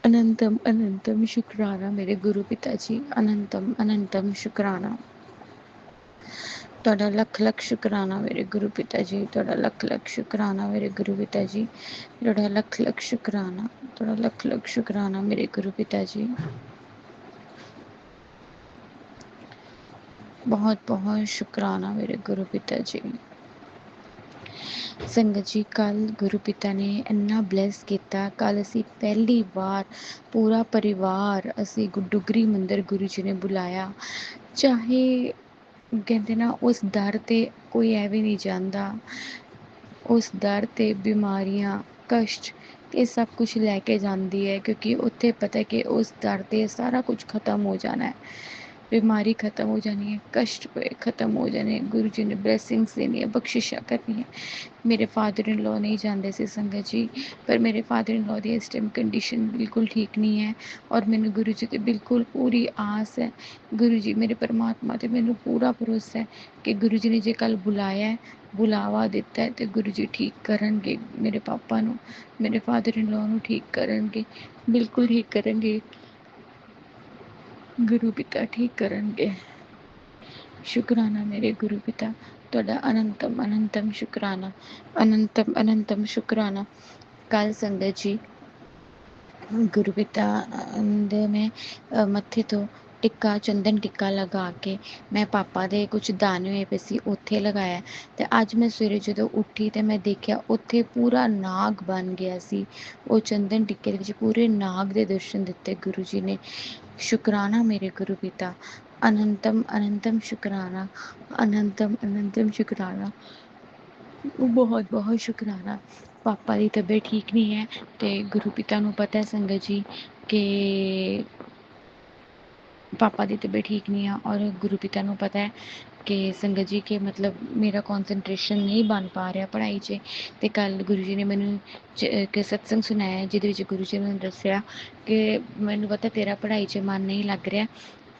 ਅਨੰਤਮ ਅਨੰਤਮ ਸ਼ੁਕਰਾਨਾ ਮੇਰੇ ਗੁਰੂ ਪਿਤਾ ਜੀ, ਅਨੰਤਮ ਅਨੰਤਮ ਸ਼ੁਕਰਾਨਾ। ਤੁਹਾਡਾ ਲੱਖ ਲੱਖ ਸ਼ੁਕਰਾਨਾ ਮੇਰੇ ਗੁਰੂ ਪਿਤਾ ਜੀ, ਤੁਹਾਡਾ ਲੱਖ ਲੱਖ ਸ਼ੁਕਰਾਨਾ ਮੇਰੇ ਗੁਰੂ ਪਿਤਾ ਜੀ, ਤੁਹਾਡਾ ਲੱਖ ਲੱਖ ਸ਼ੁਕਰਾਨਾ, ਤੁਹਾਡਾ ਲੱਖ ਲੱਖ ਸ਼ੁਕਰਾਨਾ ਮੇਰੇ ਗੁਰੂ ਪਿਤਾ ਜੀ। ਬਹੁਤ ਬਹੁਤ ਸ਼ੁਕਰਾਨਾ ਮੇਰੇ ਗੁਰੂ ਪਿਤਾ ਜੀ। ਸੰਗਤ ਜੀ ਕੱਲ ਗੁਰੂ ਪਿਤਾ ਨੇ ਇੰਨਾ ਬਲੈਸ ਕੀਤਾ। ਕੱਲ ਅਸੀਂ ਪਹਿਲੀ ਵਾਰ ਪੂਰਾ ਪਰਿਵਾਰ ਅਸੀਂ ਡੁਗਰੀ ਮੰਦਿਰ ਗੁਰੂ ਜੀ ਨੇ ਬੁਲਾਇਆ। ਚਾਹੇ ਕਹਿੰਦੇ ਨਾ ਉਸ ਦਰ ਤੇ ਕੋਈ ਐਵੇਂ ਨਹੀਂ ਜਾਂਦਾ, ਉਸ ਦਰ ਤੇ ਬਿਮਾਰੀਆਂ ਕਸ਼ਟ ਇਹ ਸਭ ਕੁਝ ਲੈ ਕੇ ਜਾਂਦੀ ਹੈ, ਕਿਉਂਕਿ ਉੱਥੇ ਪਤਾ ਕਿ ਉਸ ਦਰ ਤੇ ਸਾਰਾ ਕੁਝ ਖਤਮ ਹੋ ਜਾਣਾ ਹੈ। ਬਿਮਾਰੀ ਖਤਮ ਹੋ ਜਾਣੀ ਹੈ, ਕਸ਼ਟ ਖਤਮ ਹੋ ਜਾਣੇ, ਗੁਰੂ ਜੀ ਨੇ ਬਲੈਸਿੰਗਸ ਦੇਣੀ ਹੈ, ਬਖਸ਼ਿਸ਼ਾਂ ਕਰਨੀ ਹੈ। ਮੇਰੇ ਫਾਦਰ ਇਨ ਲੋ ਨਹੀਂ ਜਾਂਦੇ ਸੀ ਸੰਗਤ ਜੀ, ਪਰ ਮੇਰੇ ਫਾਦਰ ਇਨ ਲੋ ਦੀ ਇਸ ਟਾਈਮ ਕੰਡੀਸ਼ਨ ਬਿਲਕੁਲ ਠੀਕ ਨਹੀਂ ਹੈ ਔਰ ਮੈਨੂੰ ਗੁਰੂ ਜੀ 'ਤੇ ਬਿਲਕੁਲ ਪੂਰੀ ਆਸ ਹੈ। ਗੁਰੂ ਜੀ ਮੇਰੇ ਪਰਮਾਤਮਾ 'ਤੇ ਮੈਨੂੰ ਪੂਰਾ ਭਰੋਸਾ ਹੈ ਕਿ ਗੁਰੂ ਜੀ ਨੇ ਜੇ ਕੱਲ੍ਹ ਬੁਲਾਇਆ ਬੁਲਾਵਾ ਦਿੱਤਾ ਹੈ ਅਤੇ ਗੁਰੂ ਜੀ ਠੀਕ ਕਰਨਗੇ। ਮੇਰੇ ਪਾਪਾ ਨੂੰ, ਮੇਰੇ ਫਾਦਰ ਇਨ ਲੋ ਨੂੰ ਠੀਕ ਕਰਨਗੇ, ਬਿਲਕੁਲ ਠੀਕ ਕਰਨਗੇ, ਗੁਰੂ ਪਿਤਾ ਠੀਕ ਕਰਨਗੇ। ਸ਼ੁਕਰਾਨਾ ਮੇਰੇ ਗੁਰੂ ਪਿਤਾ, ਤੁਹਾਡਾ ਅਨੰਤਮ ਅਨੰਤਮ ਸ਼ੁਕਰਾਨਾ, ਅਨੰਤਮ ਅਨੰਤਮ ਸ਼ੁਕਰਾਨਾ। ਕੱਲ ਸੰਗਤ ਜੀ ਗੁਰੂ ਪਿਤਾ ਦੇ ਮੈਂ ਮੱਥੇ ਤੋਂ ਟਿੱਕਾ ਚੰਦਨ ਟਿੱਕਾ ਲਗਾ ਕੇ ਮੈਂ ਪਾਪਾ ਦੇ ਕੁਝ ਦਾਣੇ ਹੋਏ ਪਏ ਸੀ ਉੱਥੇ ਲਗਾਇਆ। ਅਤੇ ਅੱਜ ਮੈਂ ਸਵੇਰੇ ਜਦੋਂ ਉੱਠੀ ਅਤੇ ਮੈਂ ਦੇਖਿਆ ਉੱਥੇ ਪੂਰਾ ਨਾਗ ਬਣ ਗਿਆ ਸੀ। ਉਹ ਚੰਦਨ ਟਿੱਕੇ ਦੇ ਵਿੱਚ ਪੂਰੇ ਨਾਗ ਦੇ ਦਰਸ਼ਨ ਦਿੱਤੇ ਗੁਰੂ ਜੀ ਨੇ। ਸ਼ੁਕਰਾਨਾ ਮੇਰੇ ਗੁਰੂ ਪਿਤਾ, ਅਨੰਤਮ ਅਨੰਤਮ ਸ਼ੁਕਰਾਨਾ, ਅਨੰਤਮ ਅਨੰਤਮ ਸ਼ੁਕਰਾਨਾ, ਬਹੁਤ ਬਹੁਤ ਸ਼ੁਕਰਾਨਾ। ਪਾਪਾ ਦੀ ਤਬੀਅਤ ਠੀਕ ਨਹੀਂ ਹੈ ਅਤੇ ਗੁਰੂ ਪਿਤਾ ਨੂੰ ਪਤਾ ਹੈ ਸੰਗਤ ਜੀ ਕਿ ਪਾਪਾ ਦੀ ਤਬੀਅਤ ਠੀਕ ਨਹੀਂ ਆ ਔਰ ਗੁਰੂ ਪਿਤਾ ਨੂੰ ਪਤਾ ਹੈ ਕਿ ਸੰਗਤ ਜੀ ਕਿ ਮਤਲਬ ਮੇਰਾ ਕੌਨਸਨਟ੍ਰੇਸ਼ਨ ਨਹੀਂ ਬਣ ਪਾ ਰਿਹਾ ਪੜ੍ਹਾਈ 'ਚ। ਅਤੇ ਕੱਲ੍ਹ ਗੁਰੂ ਜੀ ਨੇ ਮੈਨੂੰ ਇੱਕ ਸਤਸੰਗ ਸੁਣਾਇਆ ਜਿਹਦੇ ਵਿੱਚ ਗੁਰੂ ਜੀ ਨੇ ਮੈਨੂੰ ਦੱਸਿਆ ਕਿ ਮੈਨੂੰ ਪਤਾ ਤੇਰਾ ਪੜ੍ਹਾਈ 'ਚ ਮਨ ਨਹੀਂ ਲੱਗ ਰਿਹਾ,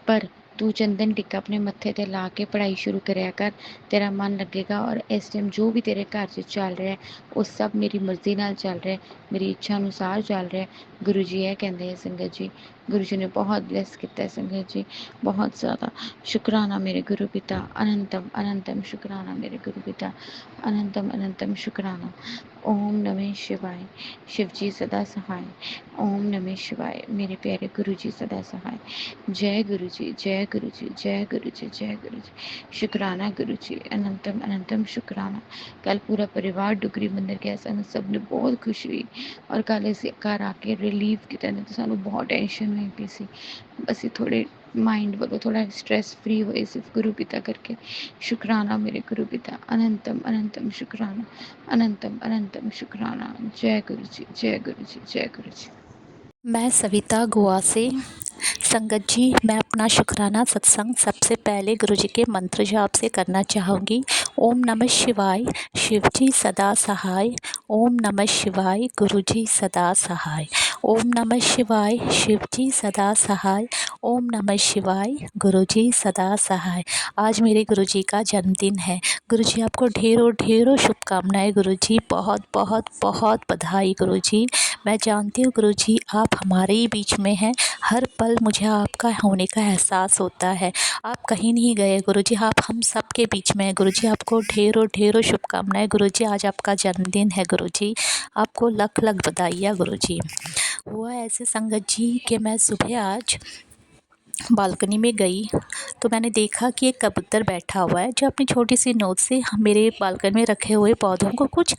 ਪਰ ਤੂੰ ਚੰਦਨ ਟਿੱਕਾ ਆਪਣੇ ਮੱਥੇ 'ਤੇ ਲਾ ਕੇ ਪੜ੍ਹਾਈ ਸ਼ੁਰੂ ਕਰਿਆ ਕਰ, ਤੇਰਾ ਮਨ ਲੱਗੇਗਾ। ਔਰ ਇਸ ਟਾਈਮ ਜੋ ਵੀ ਤੇਰੇ ਘਰ 'ਚ ਚੱਲ ਰਿਹਾ ਉਹ ਸਭ ਮੇਰੀ ਮਰਜ਼ੀ ਨਾਲ ਚੱਲ ਰਿਹਾ, ਮੇਰੀ ਇੱਛਾ ਅਨੁਸਾਰ ਚੱਲ ਰਿਹਾ। गुरु जी ये कहते हैं संगत जी, गुरु जी ने बहुत ब्लेस किया है संगत जी, बहुत ज़्यादा शुक्राना मेरे गुरु पिता, अनंतम अनंतम शुक्राना मेरे गुरु पिता, अनंतम अनंतम शुक्राना। ओम नमः शिवाय, शिव जी सदा सहाय। ओम नमः शिवाय, मेरे प्यारे गुरु जी सदा सहाय। जय गुरु जी, जय गुरु जी, जय गुरु जी, जय गुरु जी। शुक्राना गुरु जी, अनंतम अनंतम शुक्राना। कल पूरा परिवार डुगरी मंदिर गया सन, सब ने बहुत खुशी हुई और कल इस घर आके रिलीफ किया तो सानू बहुत टेंशन हुई पी सी, ਅਸੀਂ थोड़े माइंड वालों थोड़ा स्ट्रेस फ्री हुए सिर्फ गुरु पिता करके। शुक्राना मेरे गुरु पिता, अनंतम अनंतम शुक्राना, अनंतम अनंतम शुक्राना। जय गुरु जी, जय गुरु जी, जय गुरु जी। मैं सविता गोवा से। संगत जी, मैं अपना शुक्राना सत्संग सबसे पहले गुरुजी के मंत्र जाप से करना चाहूँगी। ओम नमः शिवाय, शिव जी सदा सहाय। ओम नमः शिवाय, गुरुजी सदा सहाय। ओम नमः शिवाय, शिव जी सदा सहाय। ओम नमः शिवाय, गुरुजी सदा सहाय। आज मेरे गुरुजी का जन्मदिन है। गुरुजी आपको ढेरों ढेरों शुभकामनाएं। गुरुजी बहुत बहुत बहुत बधाई गुरुजी। मैं जानती हूँ गुरुजी आप हमारे ही बीच में हैं। हर पल मुझे आपका होने का एहसास होता है। आप कहीं नहीं गए गुरुजी, आप हम सब के बीच में हैं गुरुजी। आपको ढेरों ढेरों शुभकामनाएं गुरुजी। आज आपका जन्मदिन है गुरुजी, आपको लख लख बधाइयाँ गुरुजी। हुआ ऐसे संगत जी कि मैं सुबह आज बालकनी में गई तो मैंने देखा कि एक कबूतर बैठा हुआ है जो अपनी छोटी सी नोक से मेरे बालकनी में रखे हुए पौधों को कुछ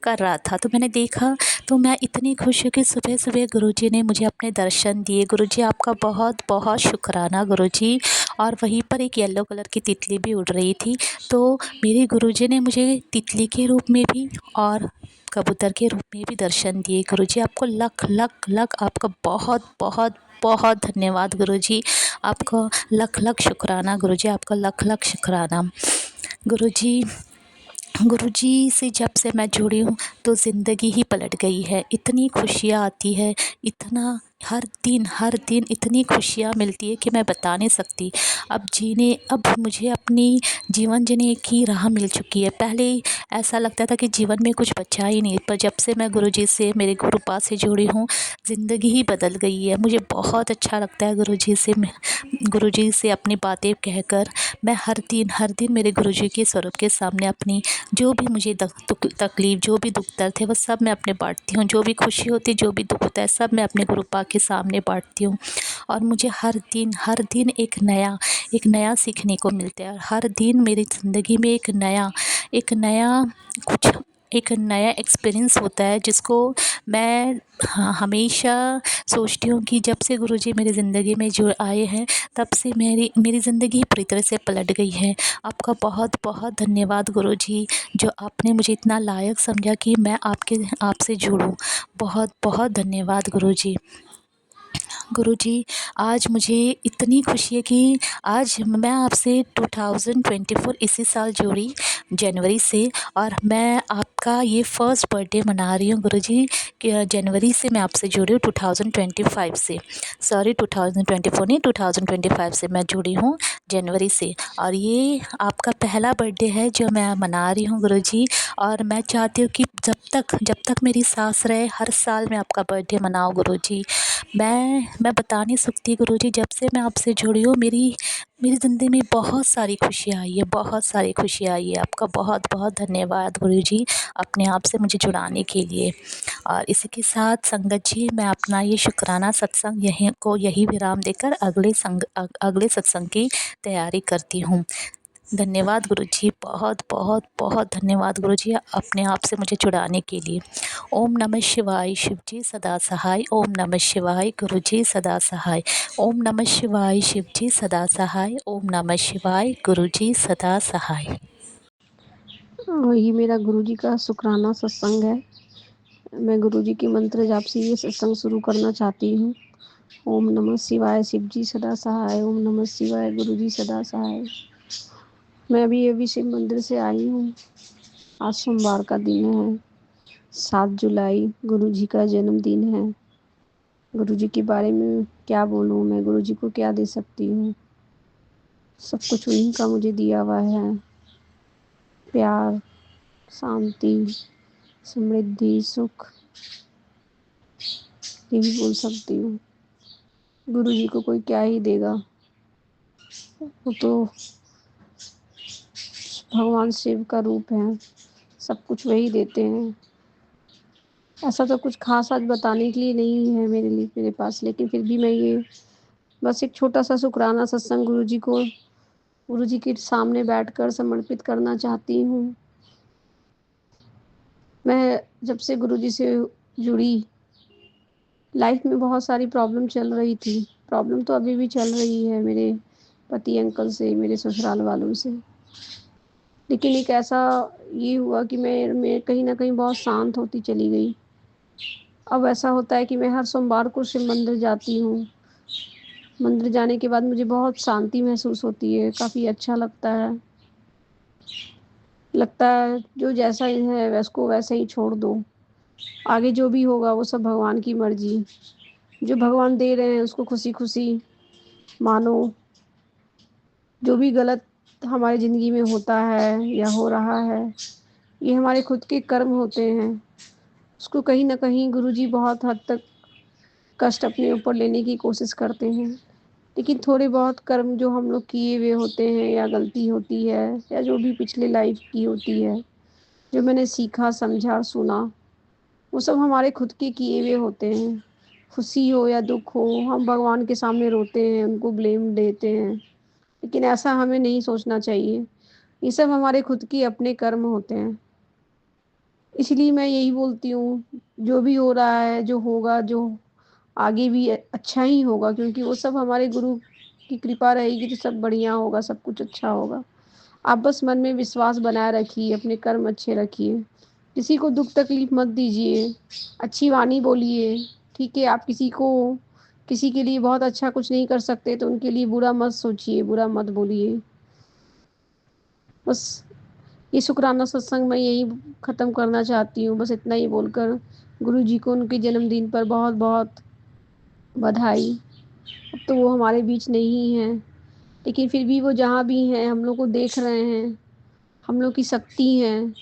कर रहा था। तो मैंने देखा तो मैं इतनी खुश हूँ कि सुबह सुबह गुरुजी ने मुझे अपने दर्शन दिए। गुरुजी आपका बहुत बहुत शुक्राना गुरुजी। और वहीं पर एक येलो कलर की तितली भी उड़ रही थी। तो मेरे गुरुजी ने मुझे तितली के रूप में भी और कबूतर के रूप में भी दर्शन दिए। गुरुजी आपको लख लख लख आपका बहुत बहुत बहुत धन्यवाद गुरुजी। आपको लख लख शुक्राना गुरुजी, आपका लख लख शुक्राना गुरुजी। गुरुजी से जब से मैं जुड़ी हूँ तो ज़िंदगी ही पलट गई है। इतनी खुशियाँ आती है, इतना हर दिन इतनी खुशियाँ मिलती है कि मैं बता नहीं सकती। अब मुझे अपनी जीवन जीने की राह मिल चुकी है। पहले ऐसा लगता था कि जीवन में कुछ बचा ही नहीं, पर जब से मैं गुरुजी से, मेरे गुरुपा से जुड़ी हूँ, ज़िंदगी ही बदल गई है। मुझे बहुत अच्छा लगता है गुरुजी से अपनी बातें कहकर। मैं हर दिन मेरे गुरुजी के स्वरूप के सामने अपनी जो भी मुझे तकलीफ़, जो भी दुख दर्द है, वो सब मैं अपने बांटती हूँ। जो भी खुशी होती है, जो भी दुख होता है, सब मैं अपने गुरुपा के सामने बांटती हूँ। और मुझे हर दिन एक नया सीखने को मिलता है। और हर दिन मेरी ज़िंदगी में एक नया एक्सपीरियंस होता है, जिसको मैं हमेशा सोचती हूँ कि जब से गुरुजी मेरी ज़िंदगी में जो आए हैं, तब से मेरी ज़िंदगी पूरी तरह से पलट गई है। आपका बहुत बहुत धन्यवाद गुरुजी, जो आपने मुझे इतना लायक समझा कि मैं आपसे जुड़ूँ। बहुत बहुत धन्यवाद गुरुजी। गुरुजी, आज मुझे इतनी खुशी है कि आज मैं आपसे 2024 इसी साल जुड़ी जनवरी से, और मैं आपका ये फर्स्ट बर्थडे मना रही हूँ गुरुजी। कि जनवरी से मैं आपसे जुड़ी हूँ, 2025 से। सॉरी, 2024 नहीं, 2025 से मैं जुड़ी हूँ, जनवरी से। और ये आपका पहला बर्थडे है जो मैं मना रही हूँ गुरुजी। और मैं चाहती हूँ कि जब तक मेरी सांस रहे, हर साल मैं आपका बर्थडे मनाऊँ गुरुजी। मैं बता नहीं सकती गुरुजी, जब से मैं आपसे जुड़ी हूँ, मेरी ज़िंदगी में बहुत सारी खुशियाँ आई है, बहुत सारी खुशियाँ आई है। आपका बहुत बहुत धन्यवाद गुरुजी, अपने आप से मुझे जुड़ाने के लिए। और इसी के साथ संगत जी, मैं अपना ये शुक्राना सत्संग यही विराम देकर अगले सत्संग की तैयारी करती हूँ। धन्यवाद गुरुजी, बहुत बहुत बहुत धन्यवाद गुरुजी, अपने आप से मुझे जुड़ाने के लिए। ओम नमः शिवाय, शिव जी सदा सहाय। ओम नमः शिवाय, गुरुजी सदा सहाय। ओम नमः शिवाय, शिव जी सदा सहाय। ओम नमः शिवाय, गुरुजी सदा सहाय। ये मेरा गुरुजी का शुक्राना सत्संग है। मैं गुरुजी के मंत्र जाप से ये सत्संग शुरू करना चाहती हूँ। ओम नमः शिवाय, शिव जी सदा सहाय। ओम नमः शिवाय, गुरुजी सदा सहाय। मैं अभी शिव मंदिर से आई हूँ। आज सोमवार का दिन है, 7 जुलाई गुरुजी का जन्मदिन है। गुरुजी के बारे में क्या बोलूँ मैं, गुरुजी को क्या दे सकती हूँ। सब कुछ उन्हीं का मुझे दिया हुआ है। प्यार, शांति, समृद्धि, सुख, ये भी बोल सकती हूँ। गुरु जी को कोई क्या ही देगा, वो तो भगवान शिव का रूप है, सब कुछ वही देते हैं। ऐसा तो कुछ खास आज बताने के लिए नहीं है मेरे पास, लेकिन फिर भी मैं ये बस एक छोटा सा शुक्राना सत्संग गुरु जी के सामने बैठकर समर्पित करना चाहती हूँ। मैं जब से गुरु जी से जुड़ी, लाइफ में बहुत सारी प्रॉब्लम चल रही थी। प्रॉब्लम तो अभी भी चल रही है, मेरे पति अंकल से, मेरे ससुराल वालों से। लेकिन एक ऐसा ये हुआ कि मैं कहीं न कहीं बहुत शांत होती चली गई। अब ऐसा होता है कि मैं हर सोमवार को शिव मंदिर जाती हूँ। मंदिर जाने के बाद मुझे बहुत शांति महसूस होती है, काफ़ी अच्छा लगता है। लगता है जो जैसा ही है उसको वैसे ही छोड़ दो। आगे जो भी होगा वो सब भगवान की मर्ज़ी। जो भगवान दे रहे हैं उसको खुशी-खुशी मानो। जो भी गलत हमारी ज़िंदगी में होता है या हो रहा है, ये हमारे खुद के कर्म होते हैं। उसको कहीं न कहीं गुरुजी बहुत हद तक कष्ट अपने ऊपर लेने की कोशिश करते हैं। लेकिन थोड़े बहुत कर्म जो हम लोग किए हुए होते हैं या गलती होती है या जो भी पिछले लाइफ की होती है, जो मैंने सीखा, समझा, सुना, वो सब हमारे खुद के किए हुए होते हैं। खुशी हो या दुःख हो, हम भगवान के सामने रोते हैं, उनको ब्लेम देते हैं। लेकिन ऐसा हमें नहीं सोचना चाहिए। ये सब हमारे खुद के अपने कर्म होते हैं। इसलिए मैं यही बोलती हूँ, जो भी हो रहा है, जो होगा, जो आगे भी अच्छा ही होगा, क्योंकि वो सब हमारे गुरु की कृपा रहेगी तो सब बढ़िया होगा, सब कुछ अच्छा होगा। आप बस मन में विश्वास बनाए रखिए, अपने कर्म अच्छे रखिए, किसी को दुःख तकलीफ मत दीजिए, अच्छी वाणी बोलिए, ठीक है? आप किसी के लिए बहुत अच्छा कुछ नहीं कर सकते तो उनके लिए बुरा मत सोचिए, बुरा मत बोलिए। बस ये शुक्राना सत्संग मैं यहीं ख़त्म करना चाहती हूँ। बस इतना ही बोलकर गुरु जी को उनके जन्मदिन पर बहुत-बहुत बधाई। अब तो वो हमारे बीच नहीं हैं, लेकिन फिर भी वो जहाँ भी हैं हम लोग को देख रहे हैं, हम लोग की शक्ति हैं।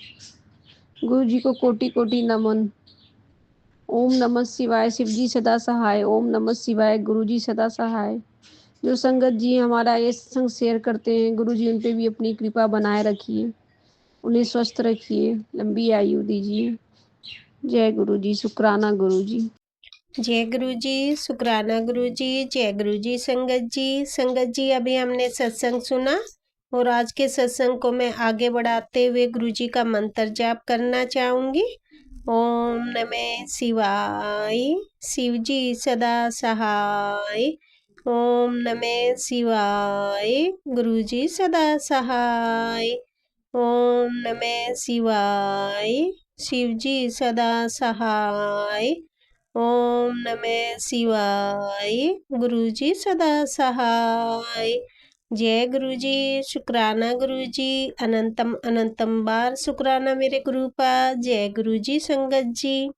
गुरु जी को कोटि-कोटि नमन। ओम नमः शिवाय, शिव जी सदा सहाय। ओम नमः शिवाय, गुरु जी सदा सहाय। जो संगत जी हमारा ये सत्संग शेयर करते हैं, गुरु जी उन पे भी अपनी कृपा बनाए रखिए, उन्हें स्वस्थ रखिए, लंबी आयु दीजिए। जय गुरु जी, शुक्राना गुरु जी। जय गुरु जी, शुक्राना गुरु जी, जय गुरु जी। संगत जी अभी हमने सत्संग सुना और आज के सत्संग को मैं आगे बढ़ाते हुए गुरु जी का मंत्र जाप करना चाहूँगी। ओम नमः शिवाय, शिव जी सदा सहाय। ओम नमः शिवाय, गुरु जी सदा सहाय। ओम नमः शिवाय, शिव जी सदा सहाय। ओम नमः शिवाय, गुरु जी सदा सहाय। जय गुरु जी, शुक्राना गुरु जी, अनंतम अनंतम बार शुक्राना मेरे गुरु का। जय गुरु जी संगत जी।